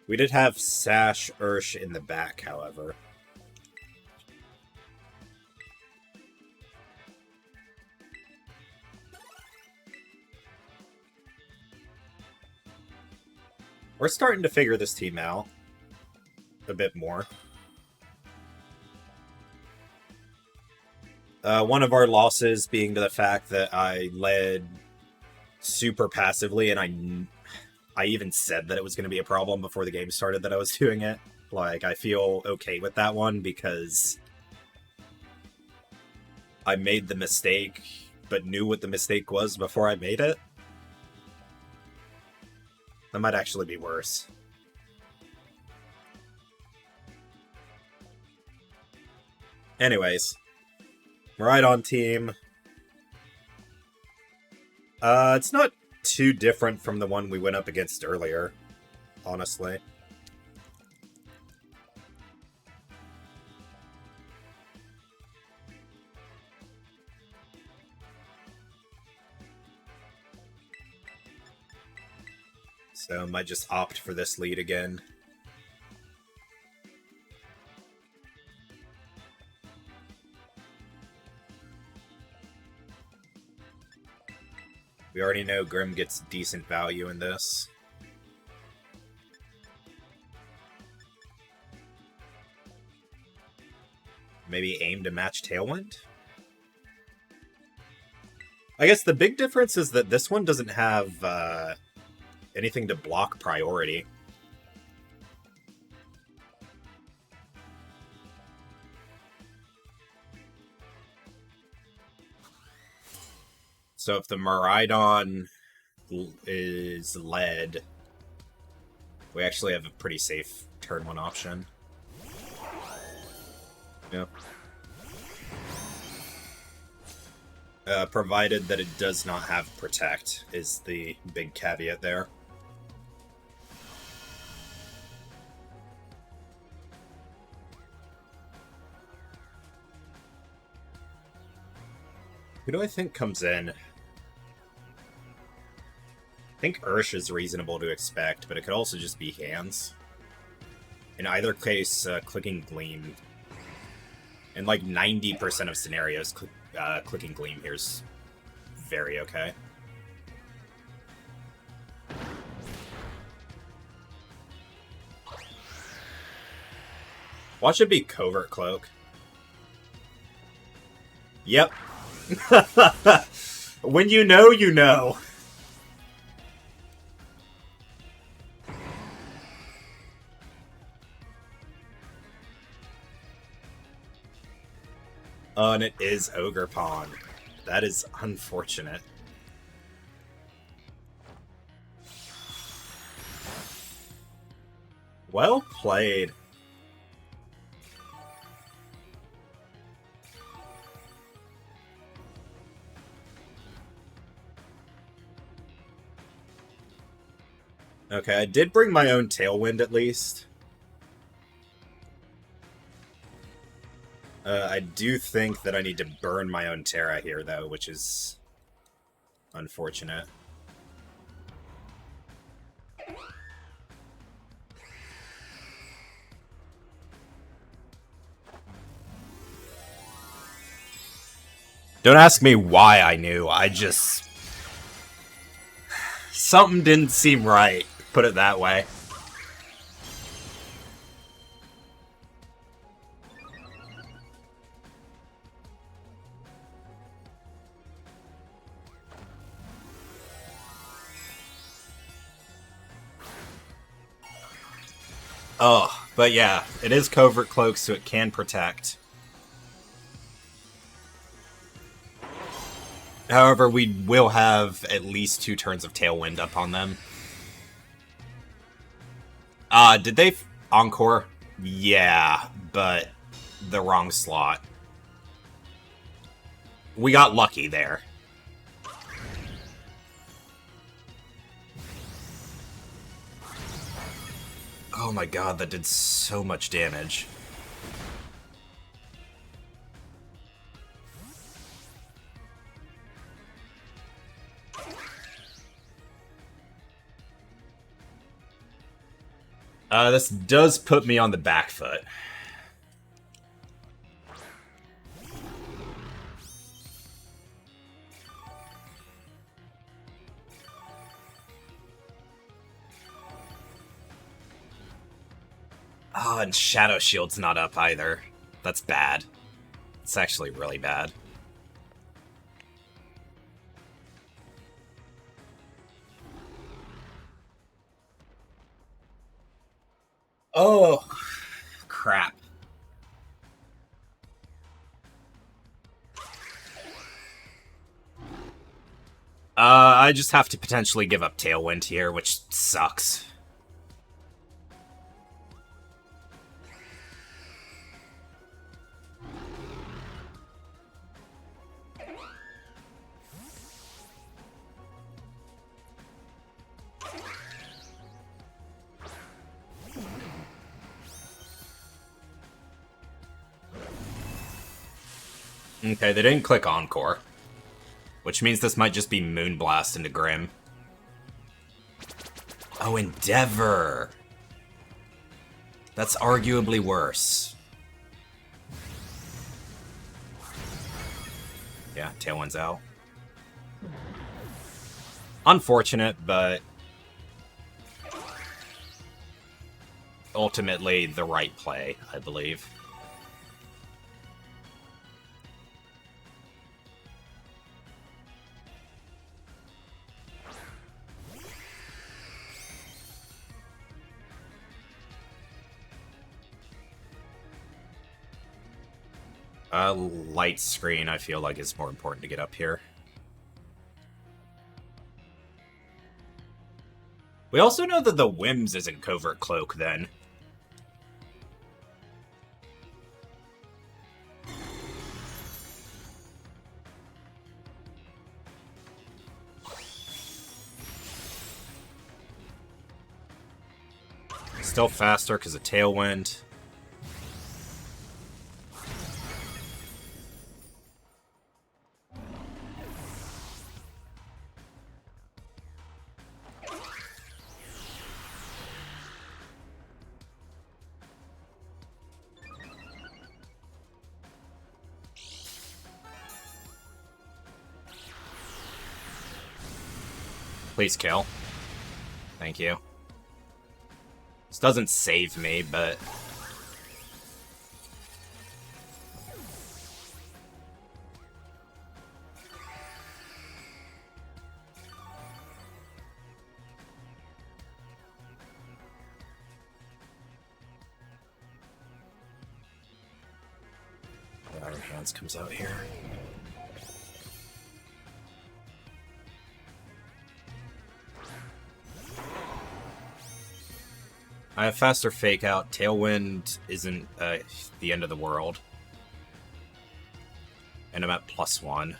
We did have Sash Ursh in the back, however. We're starting to figure this team out a bit more. One of our losses being to the fact that I led super passively, and I even said that it was going to be a problem before the game started that I was doing it. Like, I feel okay with that one because I made the mistake, but knew what the mistake was before I made it. That might actually be worse. Anyways. Ride-on team. It's not too different from the one we went up against earlier, honestly. So I might just opt for this lead again. We already know Grim gets decent value in this. Maybe aim to match Tailwind? I guess the big difference is that this one doesn't have anything to block priority. So if the Miraidon is led, we actually have a pretty safe turn one option. Yep. Provided that it does not have Protect is the big caveat there. Who do I think comes in? I think Ursh is reasonable to expect, but it could also just be hands. In either case, clicking Gleam. In like 90% of scenarios, clicking Gleam here is very okay. Watch it be Covert Cloak. Yep. When you know, you know. Oh, and it is Ogre Pawn. That is unfortunate. Well played. Okay, I did bring my own Tailwind at least. I do think that I need to burn my own Terra here, though, which is unfortunate. Don't ask me why I knew, I just... Something didn't seem right, put it that way. Oh, but yeah, it is Covert Cloak, so it can protect. However, we will have at least 2 turns of Tailwind up on them. Did they Encore? Yeah, but the wrong slot. We got lucky there. Oh my god, that did so much damage. This does put me on the back foot. Oh, and Shadow Shield's not up either. That's bad. It's actually really bad. Oh, crap. I just have to potentially give up Tailwind here, which sucks. Okay, they didn't click Encore. Which means this might just be Moonblast into Grim. Oh, Endeavor! That's arguably worse. Yeah, Tailwind's out. Unfortunate, but... ultimately the right play, I believe. Light screen, I feel like, is more important to get up here. We also know that the Whims isn't Covert Cloak, then. Still faster because of Tailwind. Please kill. Thank you. This doesn't save me, but... Iron Hands comes out here. I have faster fake out. Tailwind isn't the end of the world. And I'm at +1.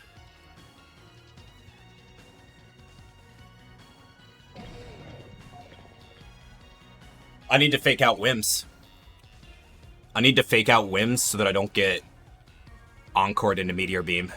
I need to fake out Whims. I need to fake out Whims so that I don't get encored into Meteor Beam.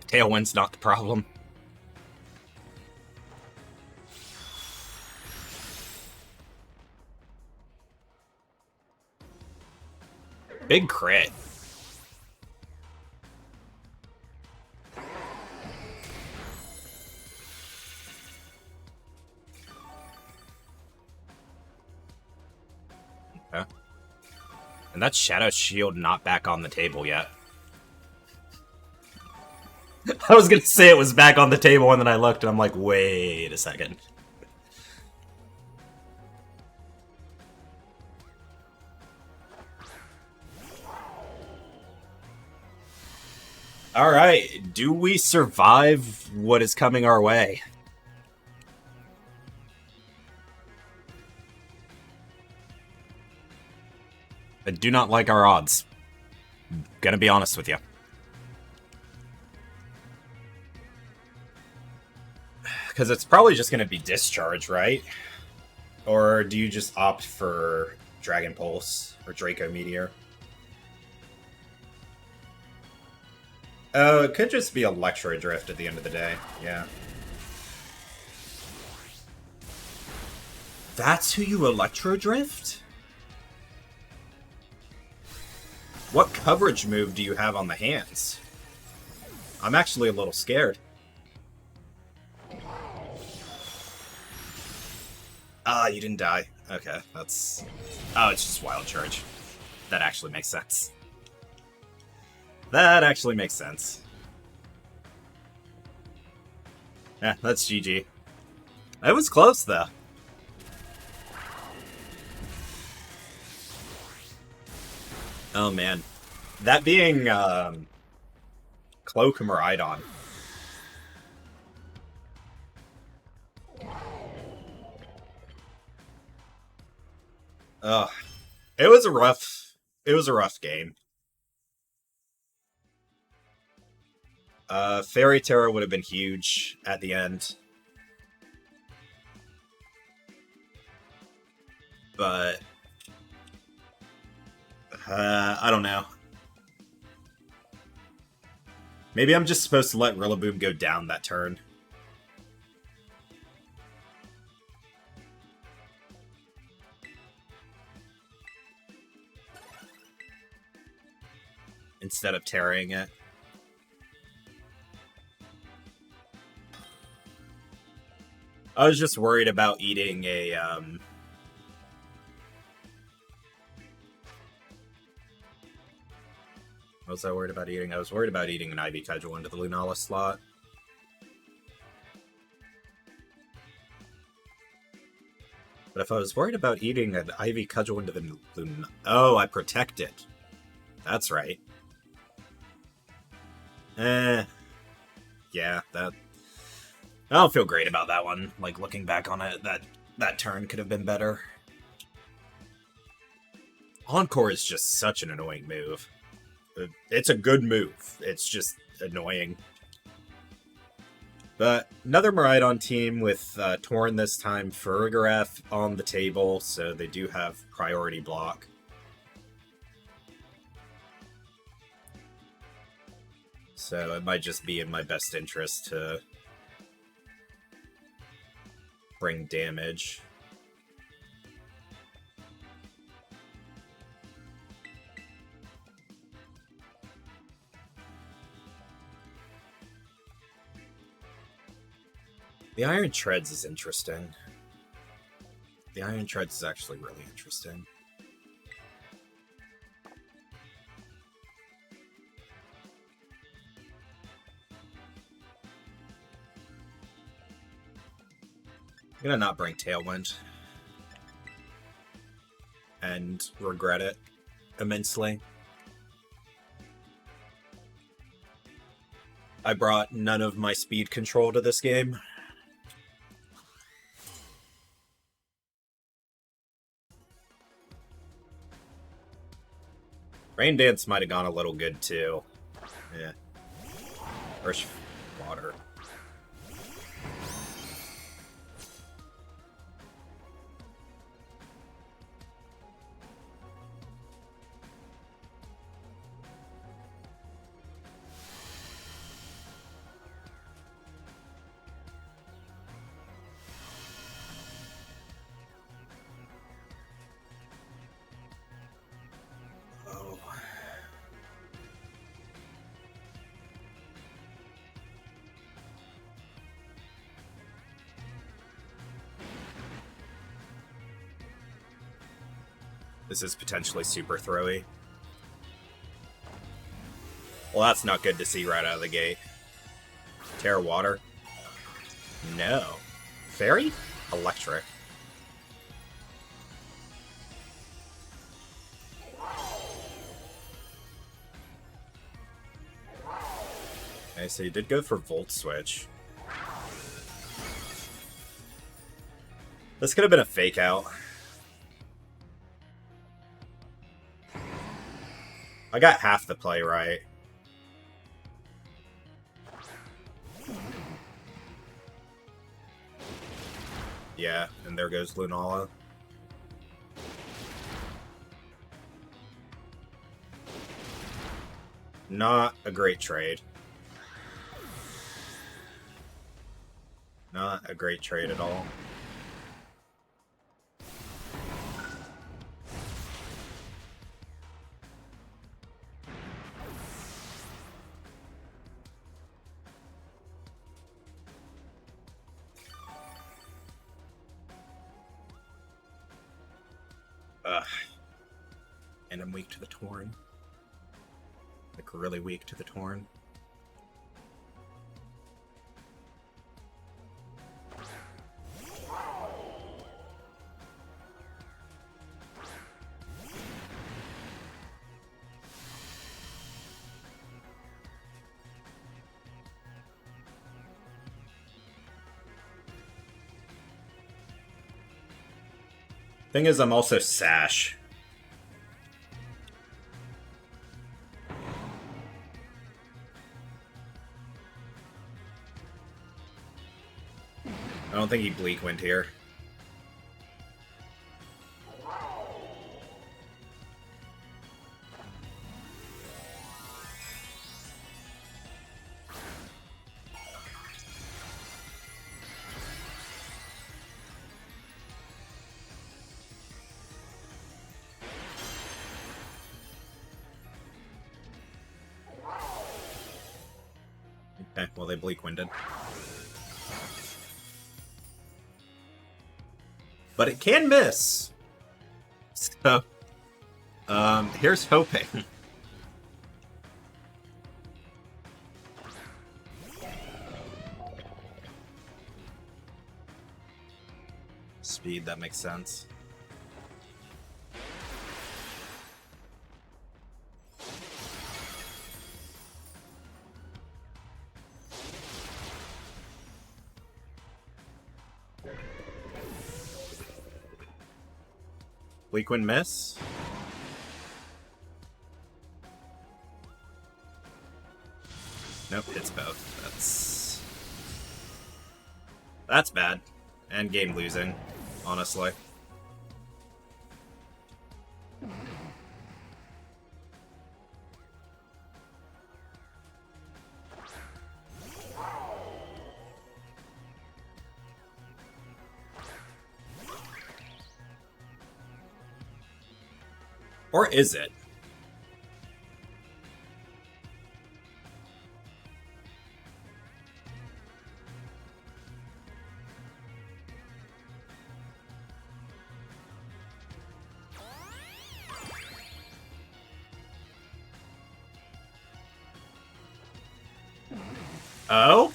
Tailwind's not the problem. Big crit. Okay. And that Shadow Shield not back on the table yet. I was gonna say it was back on the table, and then I looked, and I'm like, wait a second. Alright, do we survive what is coming our way? I do not like our odds. Gonna be honest with you. Because it's probably just going to be Discharge, right? Or do you just opt for Dragon Pulse or Draco Meteor? Oh, it could just be Electro Drift at the end of the day. Yeah. That's who you Electro Drift? What coverage move do you have on the hands? I'm actually a little scared. Ah, you didn't die. Okay, that's... Oh, it's just Wild Charge. That actually makes sense. That actually makes sense. Yeah, that's GG. It was close, though. Oh, man. That being, Cloakum or Eidon. Ugh. It was a rough game. Fairy Terror would have been huge at the end. But... I don't know. Maybe I'm just supposed to let Rillaboom go down that turn. Instead of tearing it. I was just worried about eating a, What was I worried about eating? I was worried about eating an Ivy Cudgel into the Lunala slot. But if I was worried about eating an Ivy Cudgel into the Lunala... Oh, I protect it. That's right. Yeah, that... I don't feel great about that one. Like, looking back on it, that turn could have been better. Encore is just such an annoying move. It's a good move. It's just annoying. But another Miraidon team with Torn this time, Farigarath on the table, so they do have priority block. So it might just be in my best interest to bring damage. The Iron Treads is interesting. The Iron Treads is actually really interesting. I'm gonna not bring Tailwind. And regret it immensely. I brought none of my speed control to this game. Rain Dance might have gone a little good too. Yeah. First water. This is potentially super throwy. Well, that's not good to see right out of the gate. Terra Water? No. Fairy? Electric. Okay, so you did go for Volt Switch. This could have been a fake out. I got half the play right. Yeah, and there goes Lunala. Not a great trade. Not a great trade at all. And I'm weak to the Torn. Like, really weak to the Torn. Thing is, I'm also Sash. I don't think he Bleak Wind here. Okay, well, they Bleak Winded. But it can miss. So, here's hoping. Speed, that makes sense. Bleak Wind miss. Nope, hits both. That's That's bad. And game losing, honestly. Or is it? Oh?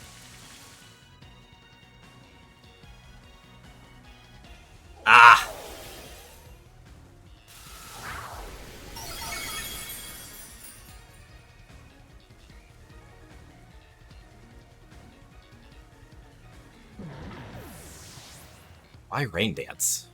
Ah! Why Rain Dance?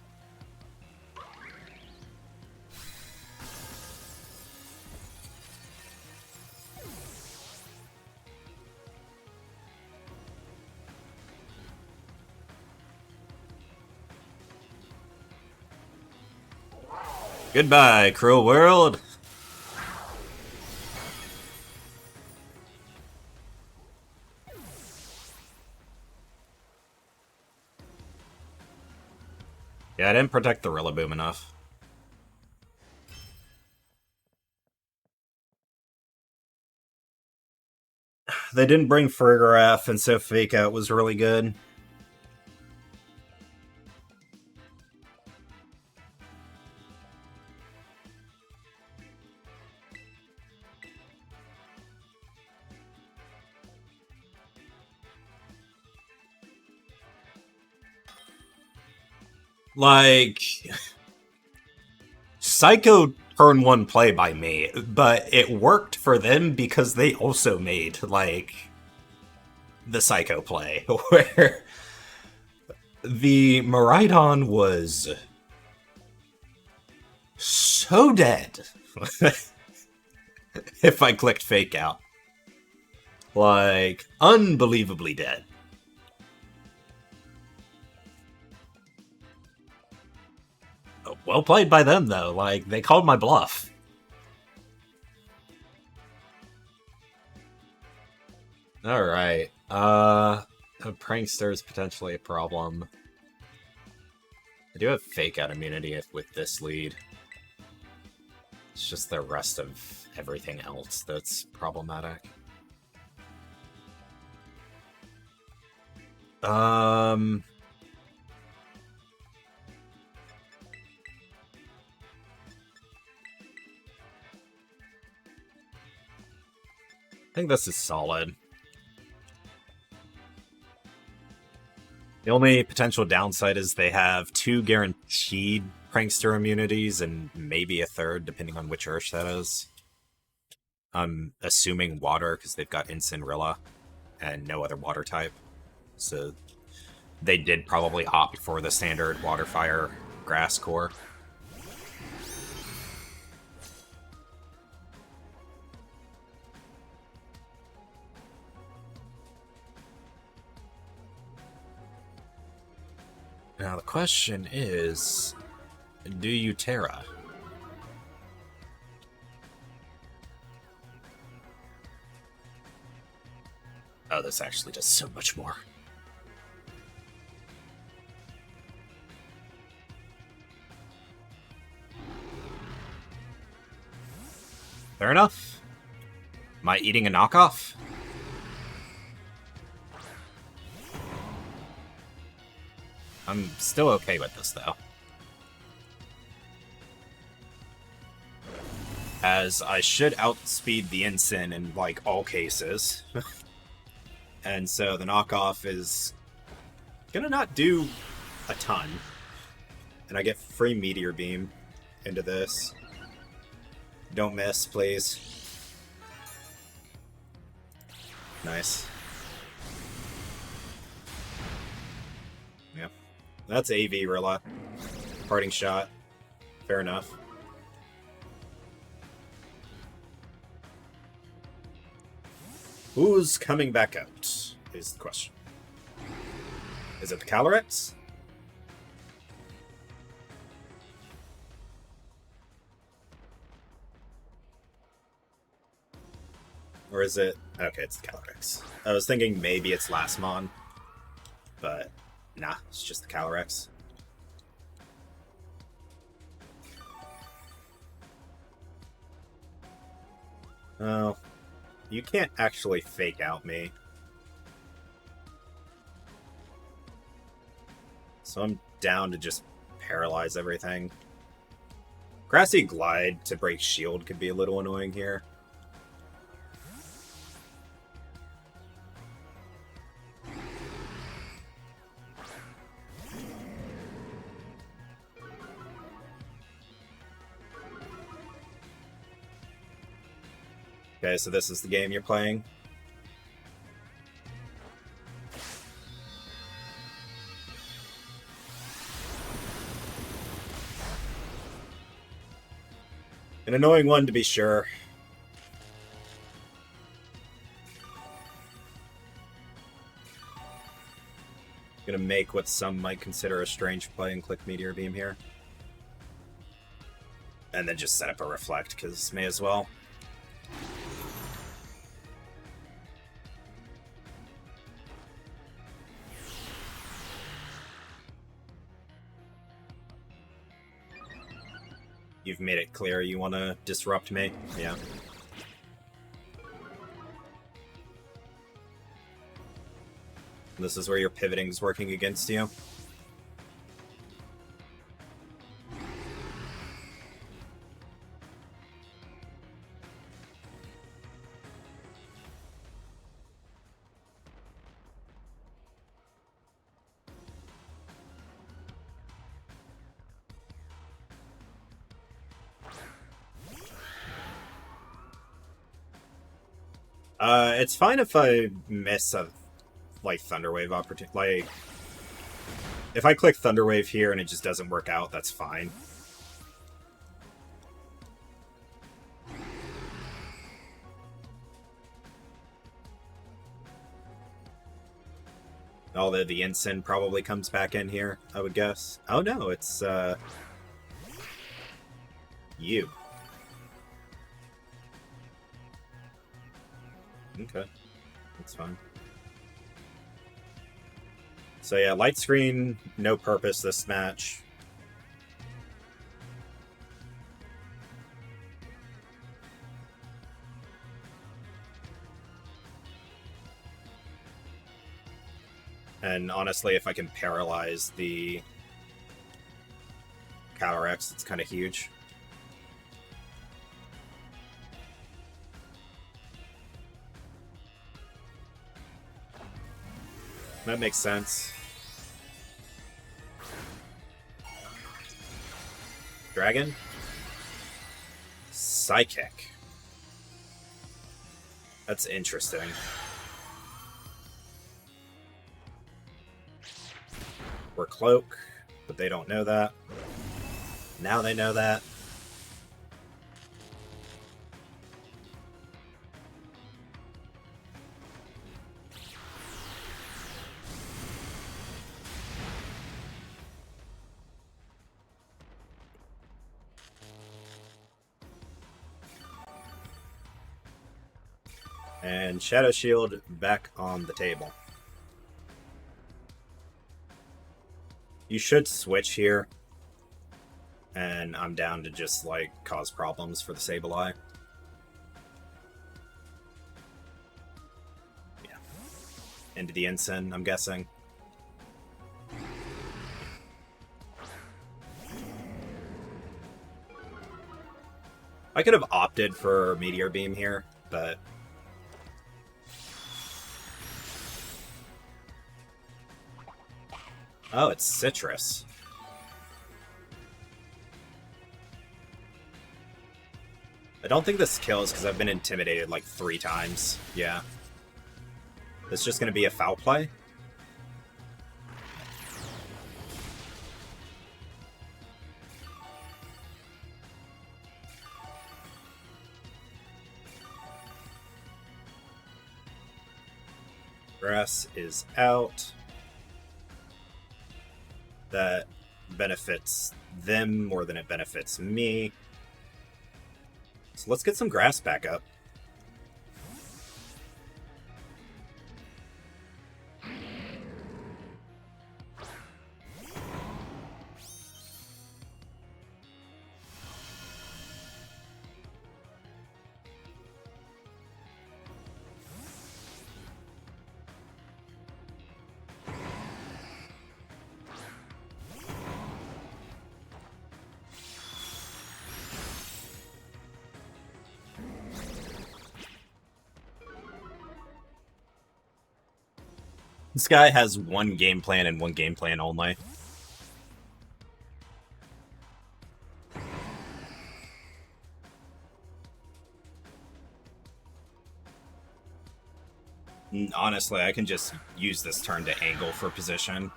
Goodbye, cruel world! Yeah, I didn't protect the Rillaboom enough. They didn't bring Farigiraf, and so Fake Out was really good. Like, Psycho turn one play by me, but it worked for them because they also made, like, the Psycho play, where the Miraidon was so dead if I clicked Fake Out. Like, unbelievably dead. Well played by them, though. Like, they called my bluff. Alright. A prankster is potentially a problem. I do have Fake Out immunity with this lead. It's just the rest of everything else that's problematic. I think this is solid. The only potential downside is they have 2 guaranteed Prankster immunities and maybe a third, depending on which Ursh that is. I'm assuming water, because they've got Incinerilla and no other water type. So they did probably opt for the standard Water, Fire, Grass core. Now the question is, do you Terra? Oh, this actually does so much more. Fair enough. Am I eating a knockoff? I'm still okay with this, though. As I should outspeed the Incin in, like, all cases. And so the knockoff is gonna not do a ton. And I get free Meteor Beam into this. Don't miss, please. Nice. Yeah. That's AV, Rilla. Parting shot. Fair enough. Who's coming back out, is the question. Is it the Calyrex? Or is it... Okay, it's the Calyrex. I was thinking maybe it's Lastmon, but nah, it's just the Calyrex. Oh, you can't actually fake out me. So I'm down to just paralyze everything. Grassy Glide to break shield could be a little annoying here. Okay, so this is the game you're playing. An annoying one to be sure. Gonna make what some might consider a strange play and click Meteor Beam here. And then just set up a Reflect, because may as well. You've made it clear you want to disrupt me. Yeah. This is where your pivoting's working against you. It's fine if I miss a like Thunderwave opportunity. Like, if I click Thunderwave here and it just doesn't work out, that's fine. Although the Ensign probably comes back in here, I would guess. Oh no, it's you. Okay, that's fine. So yeah, light screen, no purpose this match. And honestly, if I can paralyze the Calyrex, it's kind of huge. That makes sense. Dragon? Psychic. That's interesting. We're Cloak, but they don't know that. Now they know that. And Shadow Shield back on the table. You should switch here. And I'm down to just, like, cause problems for the Sableye. Yeah. Into the Ensign, I'm guessing. I could have opted for Meteor Beam here, but... Oh, it's Citrus. I don't think this kills because I've been intimidated like 3 times. Yeah. This is just going to be a foul play? Grass is out. that benefits them more than it benefits me. So let's get some grass back up. This guy has one game plan and one game plan only. Honestly, I can just use this turn to angle for position.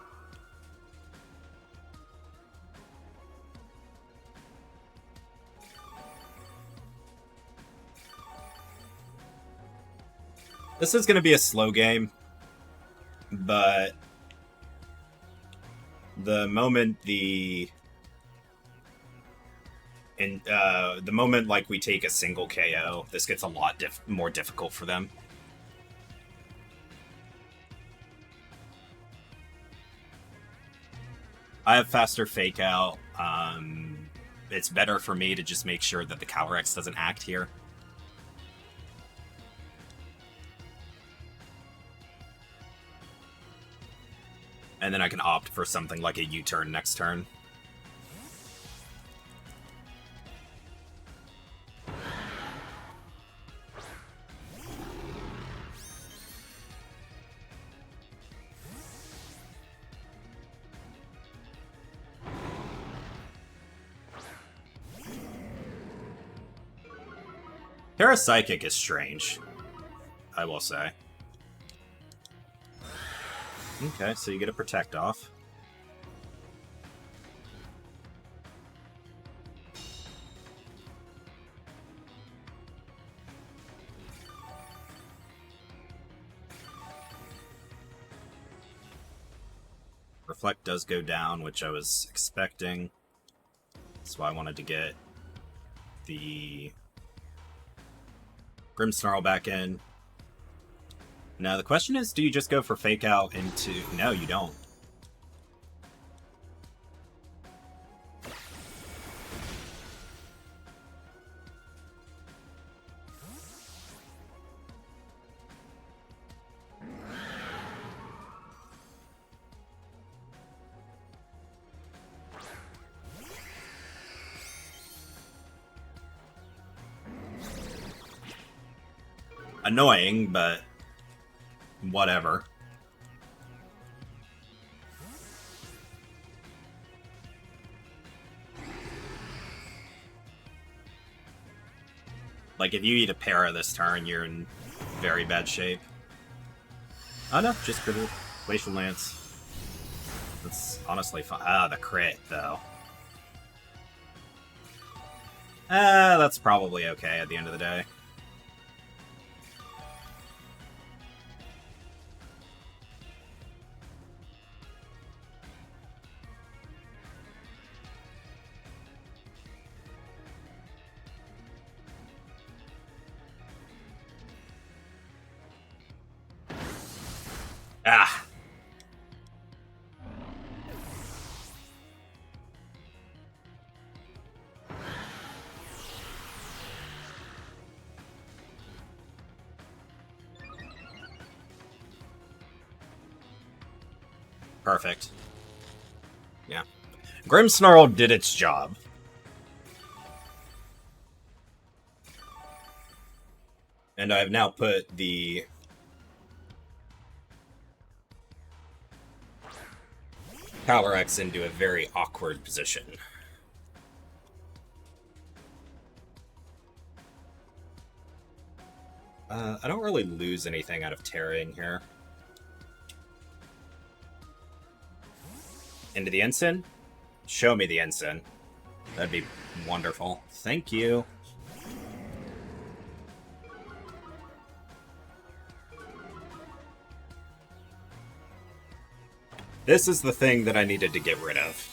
This is going to be a slow game, but the moment the moment like we take a single KO, this gets a lot more difficult for them. I have faster fake out. It's better for me to just make sure that the Calyrex doesn't act here. And then I can opt for something like a U-turn next turn. Parapsychic is strange, I will say. Okay, so you get a protect off. Reflect does go down, which I was expecting. That's why I wanted to get the Grimmsnarl back in. Now, the question is, do you just go for Fake Out into... No, you don't. Annoying, but whatever. Like, if you eat a para this turn, you're in very bad shape. Oh no, just for the Glacial Lance. That's honestly fun. Ah, the crit, though. That's probably okay at the end of the day. Ah. Perfect. Yeah. Grimmsnarl did its job. And I've now put the Calyrex into a very awkward position. I don't really lose anything out of tarrying here. Into the ensign? Show me the ensign. That'd be wonderful. Thank you. This is the thing that I needed to get rid of.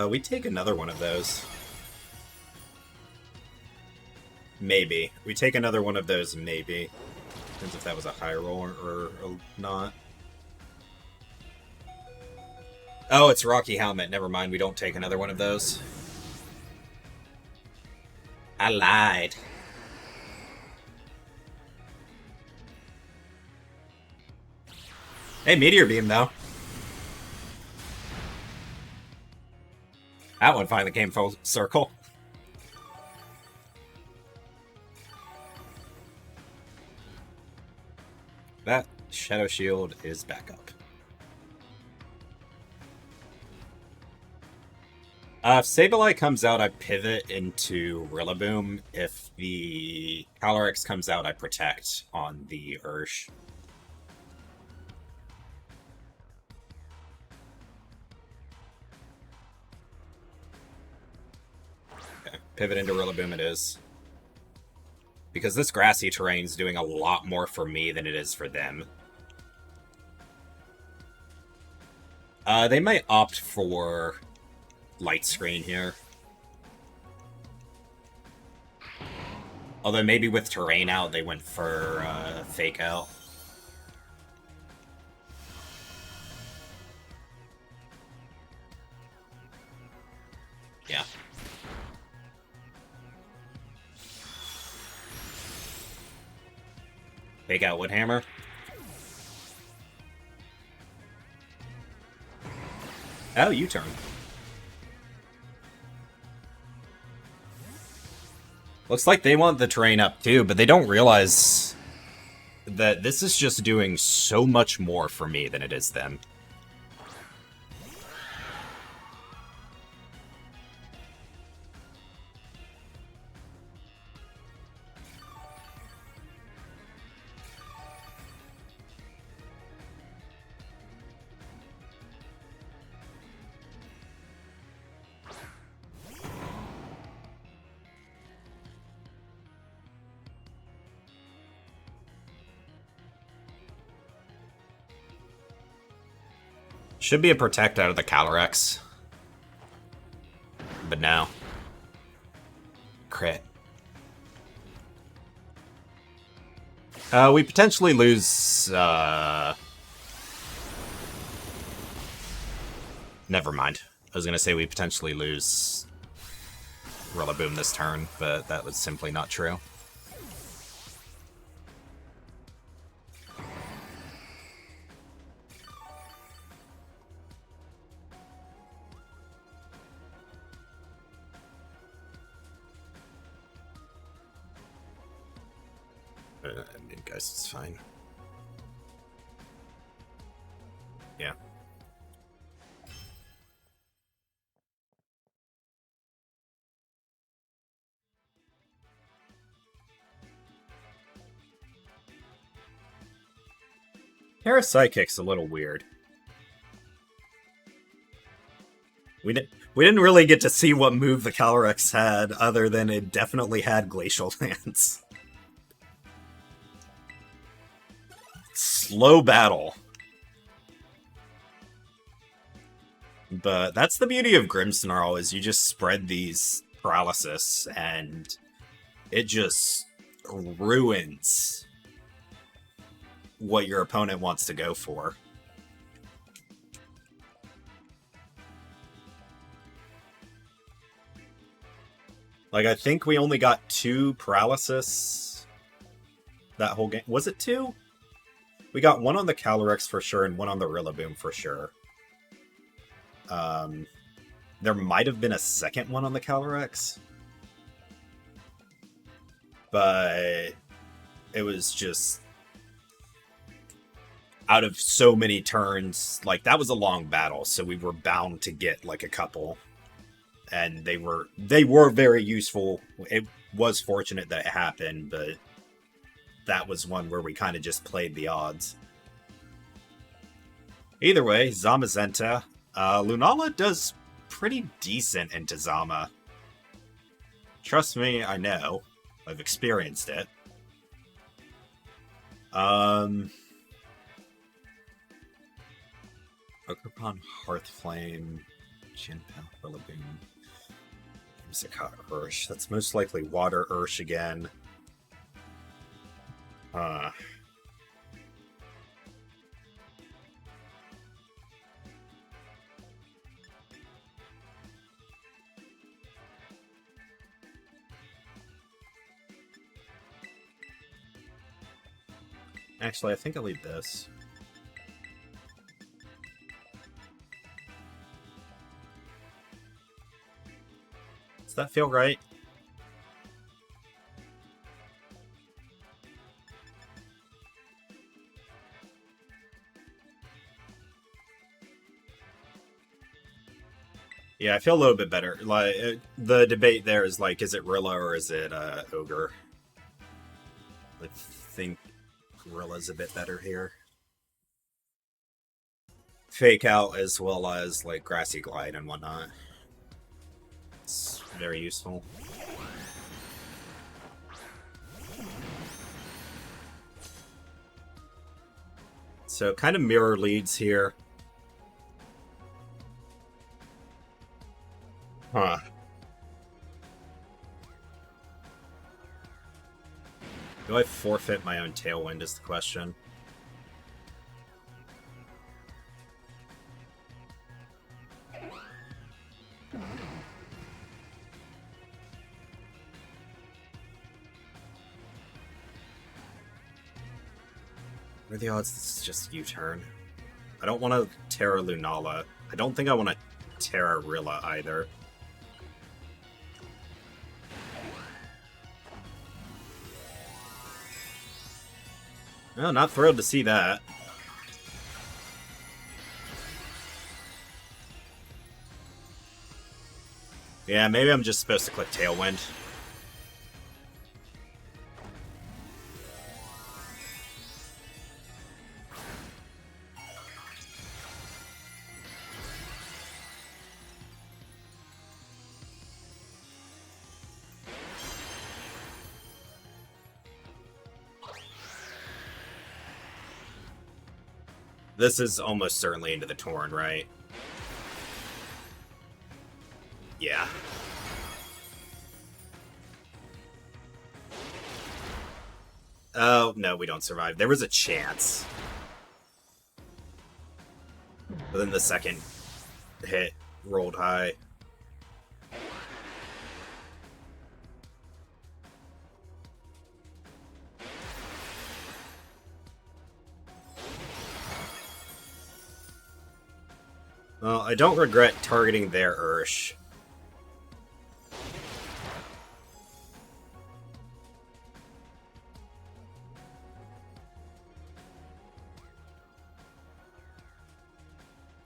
We take another one of those. Maybe. We take another one of those, maybe. Depends if that was a high roll or not. Oh, it's Rocky Helmet. Never mind, we don't take another one of those. I lied. Hey, Meteor Beam, though. That one finally came full circle. That Shadow Shield is back up. If Sableye comes out, I pivot into Rillaboom. If the Calyrex comes out, I protect on the Ursh. Okay, pivot into Rillaboom it is. Because this grassy terrain's doing a lot more for me than it is for them. They might opt for Light Screen here. Although maybe with terrain out, they went for Fake Out. Yeah. Fake Out Woodhammer. Oh, U-turn. Looks like they want the terrain up too, but they don't realize that this is just doing so much more for me than it is them. Should be a protect out of the Calyrex. But no. Crit. We potentially lose, Never mind. I was gonna say we potentially lose Rillaboom this turn, but that was simply not true. I mean, guys, it's fine. Yeah. Harris Psychic's a little weird. We didn't really get to see what move the Calyrex had, other than it definitely had Glacial Lance. Slow battle. But that's the beauty of Grimmsnarl, is you just spread these paralysis, and it just ruins what your opponent wants to go for. Like, I think we only got 2 paralysis that whole game. Was it 2? We got 1 on the Calyrex for sure, and 1 on the Rillaboom for sure. There might have been a second one on the Calyrex. But it was just out of so many turns. Like, that was a long battle, so we were bound to get like a couple. And they were very useful. It was fortunate that it happened, but that was one where we kind of just played the odds. Either way, Zamazenta. Lunala does pretty decent into Zama. Trust me, I know. I've experienced it. Okerpon Hearthflame, Jinpao Rillaboom, Whimsicott Ursh. That's most likely Water Ursh again. Actually, I think I'll leave this. Does that feel right? Yeah, I feel a little bit better. Like the debate there is like, is it Rilla or is it Ogre? I think Rilla's a bit better here. Fake out as well as like Grassy Glide and whatnot. It's very useful. So kind of mirror leads here. Huh. Do I forfeit my own Tailwind is the question. What are the odds this is just U-turn? I don't want to Terra Lunala. I don't think I want to Terra Rilla either. Oh, not thrilled to see that. Yeah, maybe I'm just supposed to click Tailwind. This is almost certainly into the Torn, right? Yeah. Oh, no, we don't survive. There was a chance. But then the second hit rolled high. Well, I don't regret targeting their Ursh.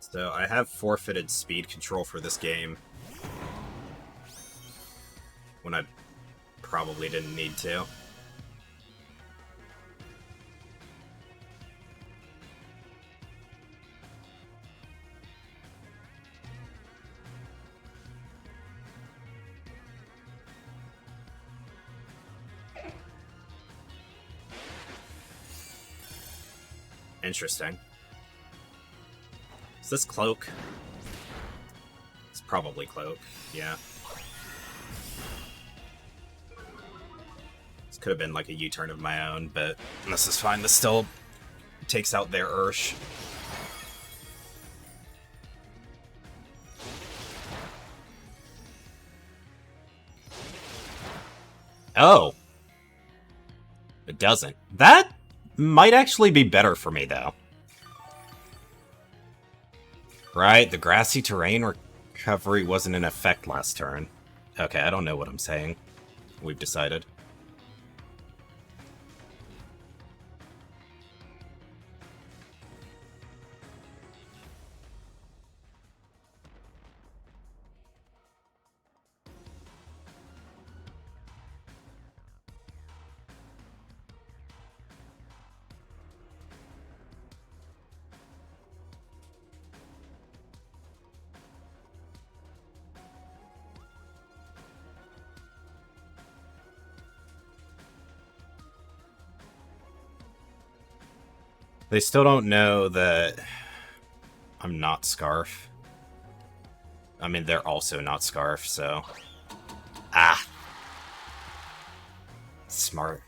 So I have forfeited speed control for this game. When I probably didn't need to. Interesting. Is this Cloak? It's probably Cloak, yeah. This could have been like a U-turn of my own, but this is fine. This still takes out their Ursh. Oh. It doesn't. That might actually be better for me, though. Right, the grassy terrain recovery wasn't in effect last turn. Okay, I don't know what I'm saying. We've decided. They still don't know that I'm not Scarf. I mean, they're also not Scarf, so... Ah! Smart.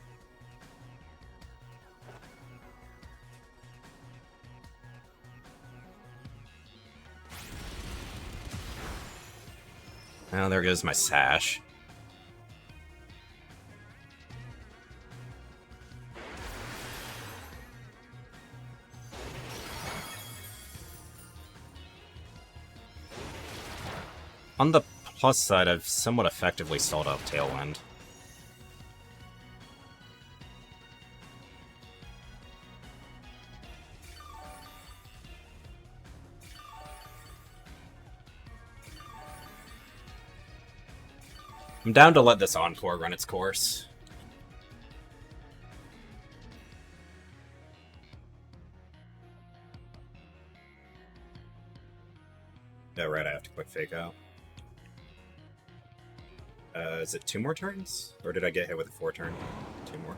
Oh, there goes my sash. On the plus side, I've somewhat effectively stalled off Tailwind. I'm down to let this Encore run its course. Oh, right, I have to click Fake Out. Is it 2 more turns? Or did I get hit with a 4 turn? 2 more.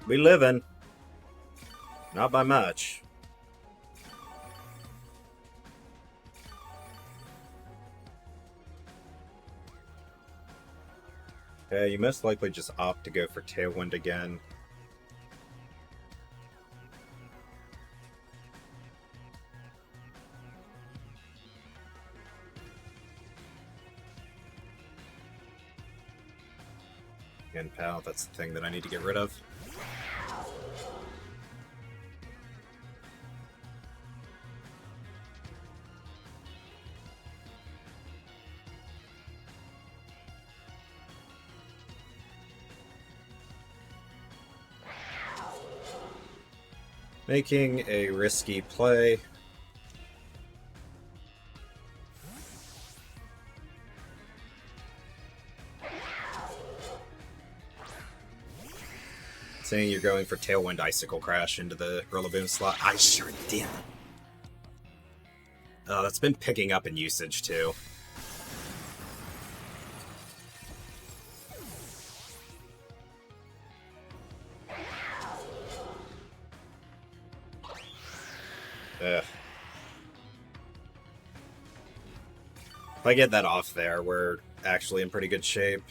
We livin'. Not by much. Okay, you most likely just opt to go for Tailwind again. Again, pal, that's the thing that I need to get rid of. Making a risky play. Saying you're going for Tailwind Icicle Crash into the Rillaboom slot. I sure did. Oh, that's been picking up in usage, too. Ugh. If I get that off there, we're actually in pretty good shape.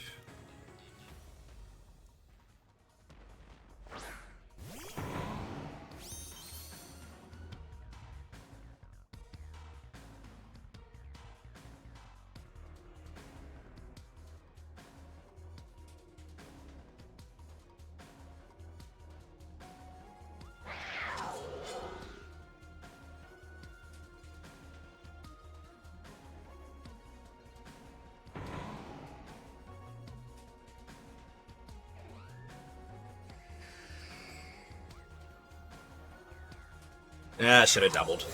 Ah, should have doubled.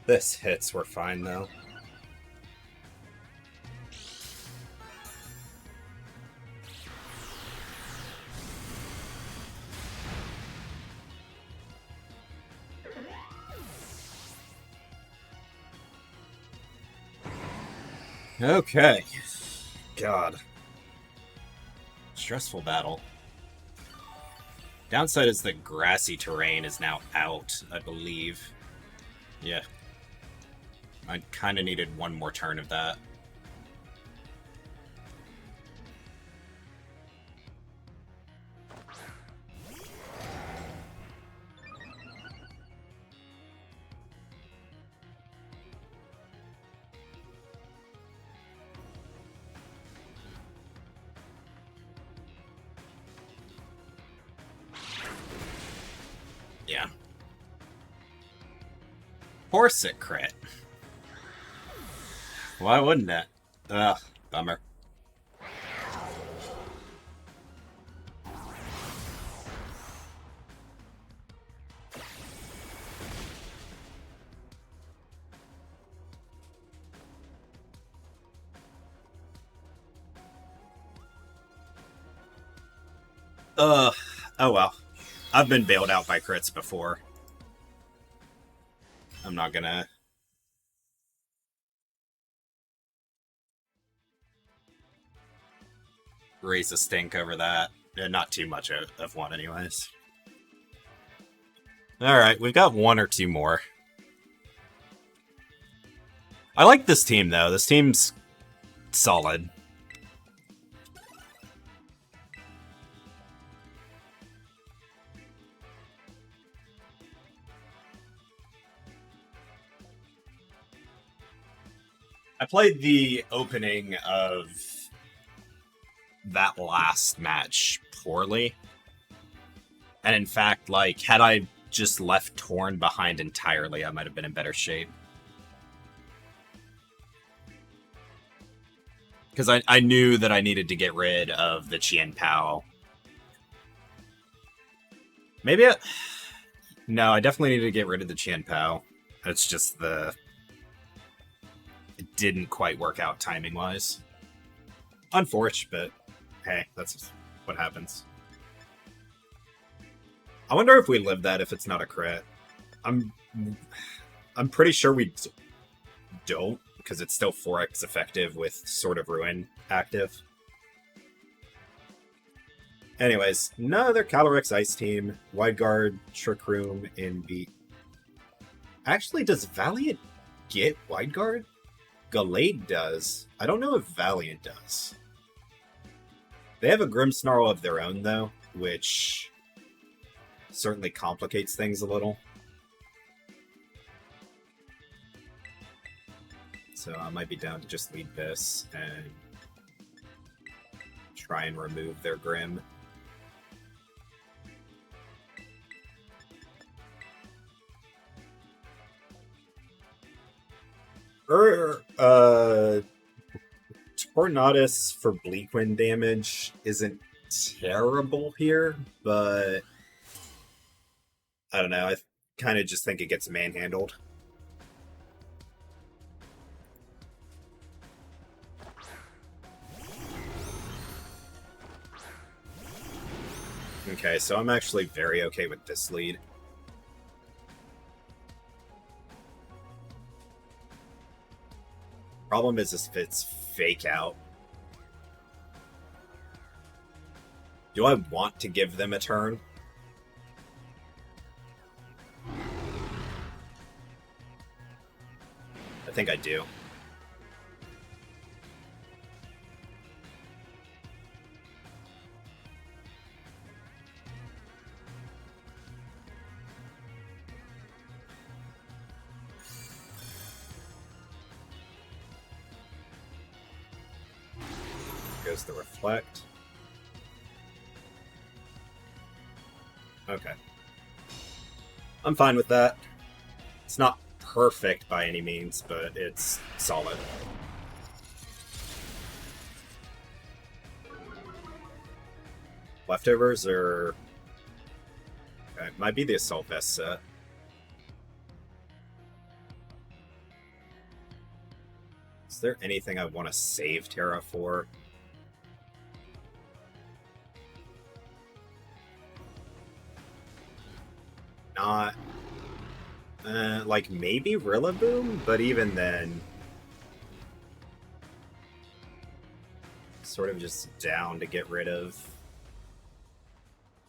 This hits were fine, though. Okay. God. Stressful battle. Downside is that grassy terrain is now out, I believe. Yeah. I kind of needed one more turn of that. course it crit. Why wouldn't it? Ugh, bummer. Oh well. I've been bailed out by crits before. I'm not gonna... raise a stink over that. Not too much of one, anyways. Alright, we've got one or two more. I like this team, though. This team's solid. I played the opening of that last match poorly. And in fact, like, had I just left Torn behind entirely, I might have been in better shape. Because I knew that I needed to get rid of the Chien Pao. Maybe no, I definitely need to get rid of the Chien Pao. It's just the... it didn't quite work out timing-wise. Unfortunate, but hey, that's what happens. I wonder if we live that if it's not a crit. I'm pretty sure we don't, because it's still 4x effective with Sword of Ruin active. Anyways, another Calyrex Ice team. Wide Guard, Trick Room, in beat. Actually, does Valiant get Wide Guard? Gallade does. I don't know if Valiant does. They have a Grimmsnarl of their own, though, which certainly complicates things a little. So I might be down to just lead this and try and remove their Grim. Tornadus for Bleakwind damage isn't terrible here, but I don't know. I kind of just think it gets manhandled. Okay, so I'm actually very okay with this lead. Problem is if it's fake out. Do I want to give them a turn? I think I do. Goes the Reflect. Okay. I'm fine with that. It's not perfect by any means, but it's solid. Leftovers are... okay, might be the Assault Vest set. Is there anything I want to save Terra for? Not... like, maybe Rillaboom? But even then... sort of just down to get rid of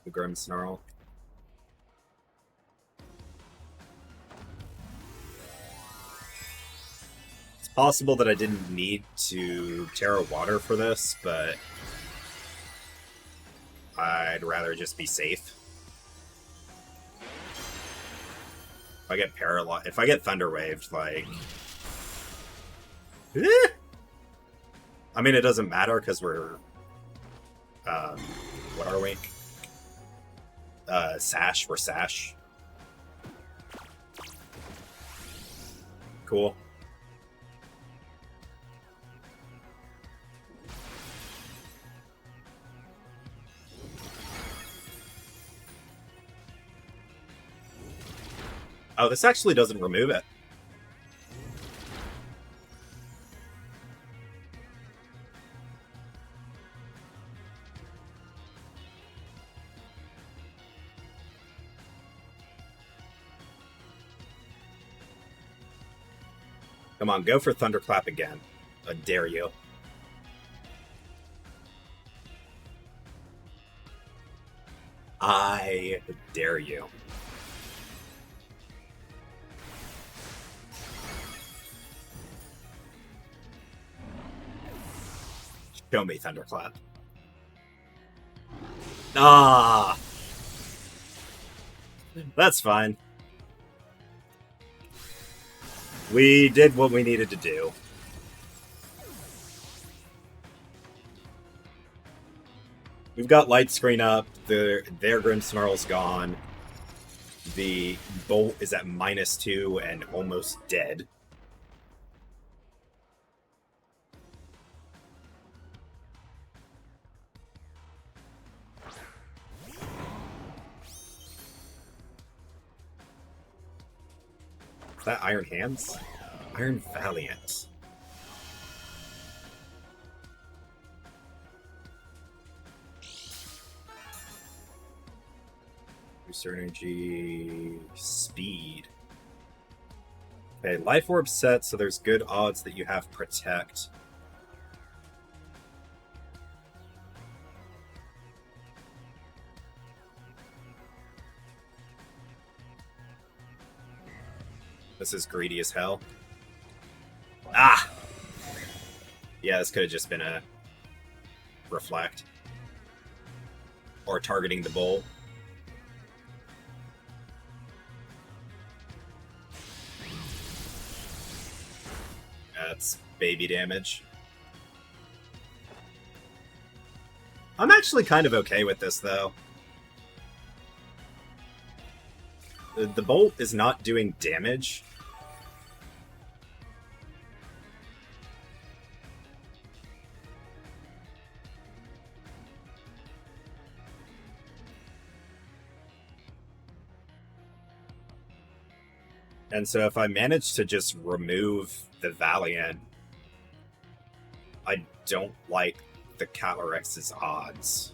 the Grimmsnarl. It's possible that I didn't need to Terra Water for this, but I'd rather just be safe. If I get paralyzed, if I get Thunder Waved, like... I mean, it doesn't matter because we're... what are we? Sash. We're Sash. Cool. Oh, this actually doesn't remove it. Come on, go for Thunderclap again. I dare you. I dare you. Show me Thunderclap. Ah! That's fine. We did what we needed to do. We've got Light Screen up. Their Grimmsnarl's gone. The Bolt is at -2 and almost dead. Is that Iron Hands? Iron Valiant. Booster energy, speed. Okay, Life Orb set, so there's good odds that you have Protect. This is greedy as hell. Ah! Yeah, this could have just been a Reflect. Or targeting the bowl. That's baby damage. I'm actually kind of okay with this, though. The bolt is not doing damage. And so if I manage to just remove the Valiant, I don't like the Calyrex's odds.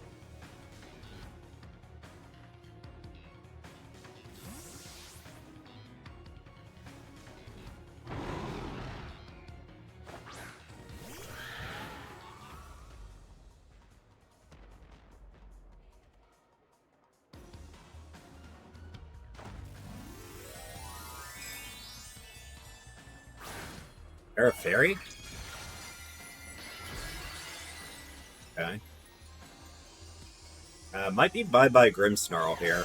Are a fairy? Okay. Might be bye-bye Grimmsnarl here.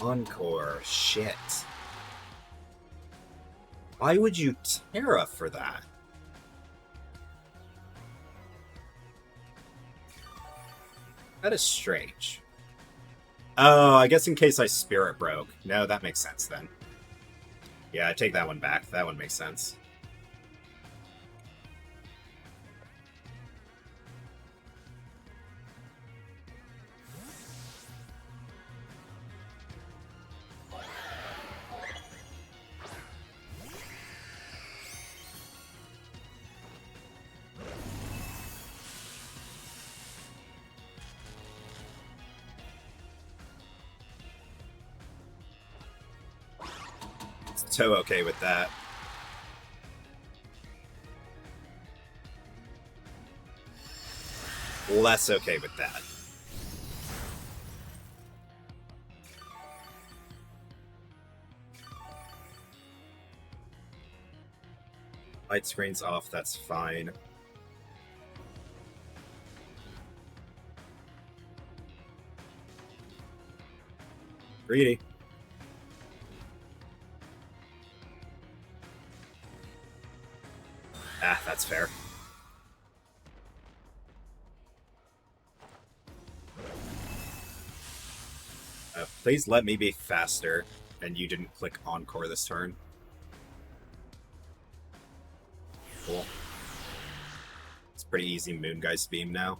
Encore. Shit. Why would you Terra for that? That is strange. Oh, I guess in case I Spirit Broke. No, that makes sense then. Yeah, I take that one back. That one makes sense. So okay with that. Less okay with that. Light screen's off, that's fine. Greedy. Ah, that's fair. Please let me be faster, and you didn't click Encore this turn. Cool. It's pretty easy Moongeist Beam now.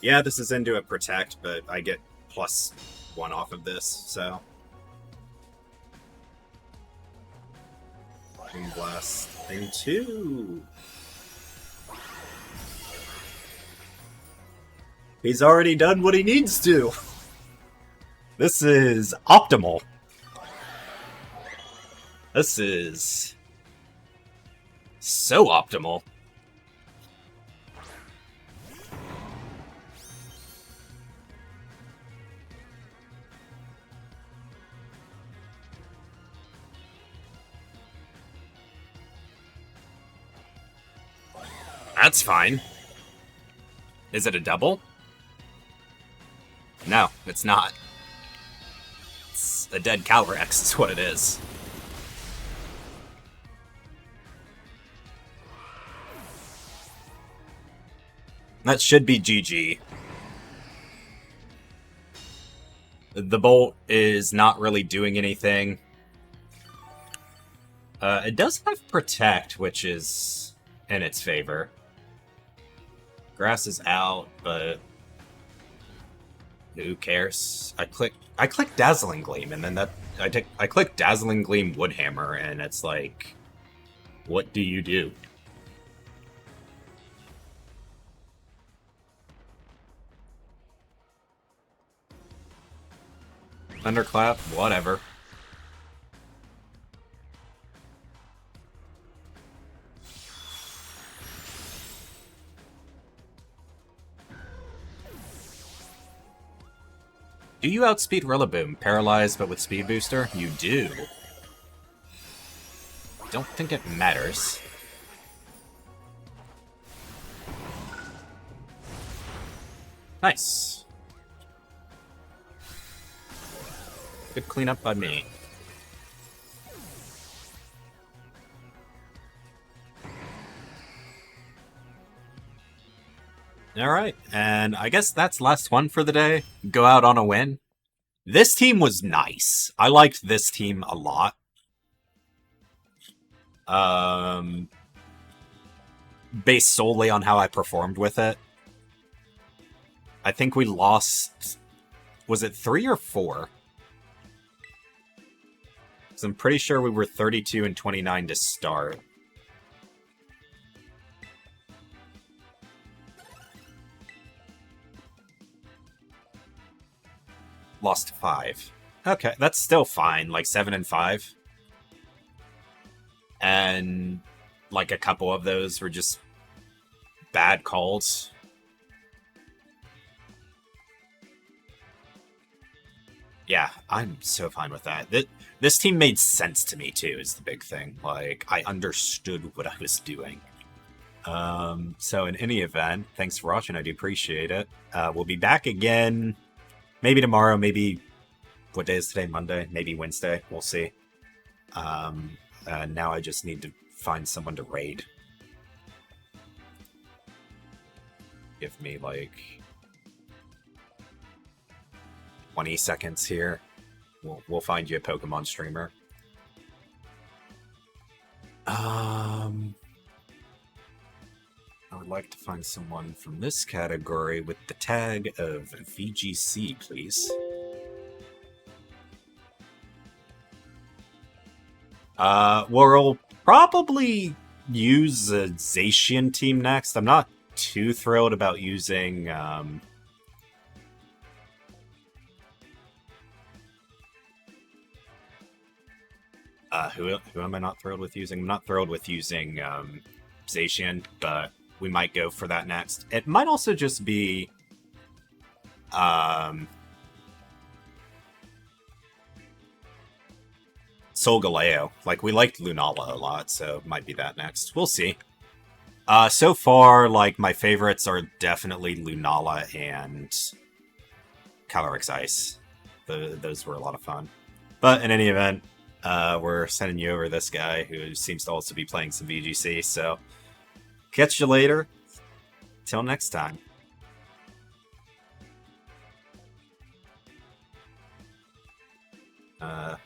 Yeah, this is into a Protect, but I get +1 off of this, so... Moonblast thing 2! He's already done what he needs to! This is optimal. This is... so optimal. That's fine. Is it a double? No, it's not. It's a dead Calyrex is what it is. That should be GG. The Bolt is not really doing anything. It does have Protect, which is in its favor. Grass is out, but who cares? I click Dazzling Gleam, and then I click Dazzling Gleam Woodhammer, and it's like, what do you do? Thunderclap, whatever. Do you outspeed Rillaboom? Paralyzed but with Speed Booster? You do. Don't think it matters. Nice. Good cleanup by me. Alright, and I guess that's last one for the day. Go out on a win. This team was nice. I liked this team a lot. Based solely on how I performed with it. I think we lost... Was it 3 or 4? So I'm pretty sure we were 32 and 29 to start. Lost 5. Okay, that's still fine. Like 7 and 5. And like a couple of those were just bad calls. Yeah, I'm so fine with that. This team made sense to me too, is the big thing. Like, I understood what I was doing. So in any event, thanks for watching. I do appreciate it. We'll be back again. Maybe tomorrow, maybe... What day is today? Monday? Maybe Wednesday. We'll see. Now I just need to find someone to raid. Give me, like... 20 seconds here. We'll find you a Pokemon streamer. I would like to find someone from this category with the tag of VGC, please. We'll probably use a Zacian team next. I'm not too thrilled about using, who am I not thrilled with using? I'm not thrilled with using, Zacian, but we might go for that next. It might also just be, Solgaleo. Like, we liked Lunala a lot, so it might be that next. We'll see. So far, like, my favorites are definitely Lunala and Calyrex Ice. Those were a lot of fun. But in any event, we're sending you over this guy who seems to also be playing some VGC, so catch you later. Till next time.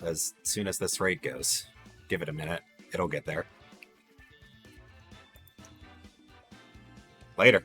as soon as this raid goes. Give it a minute. It'll get there. Later.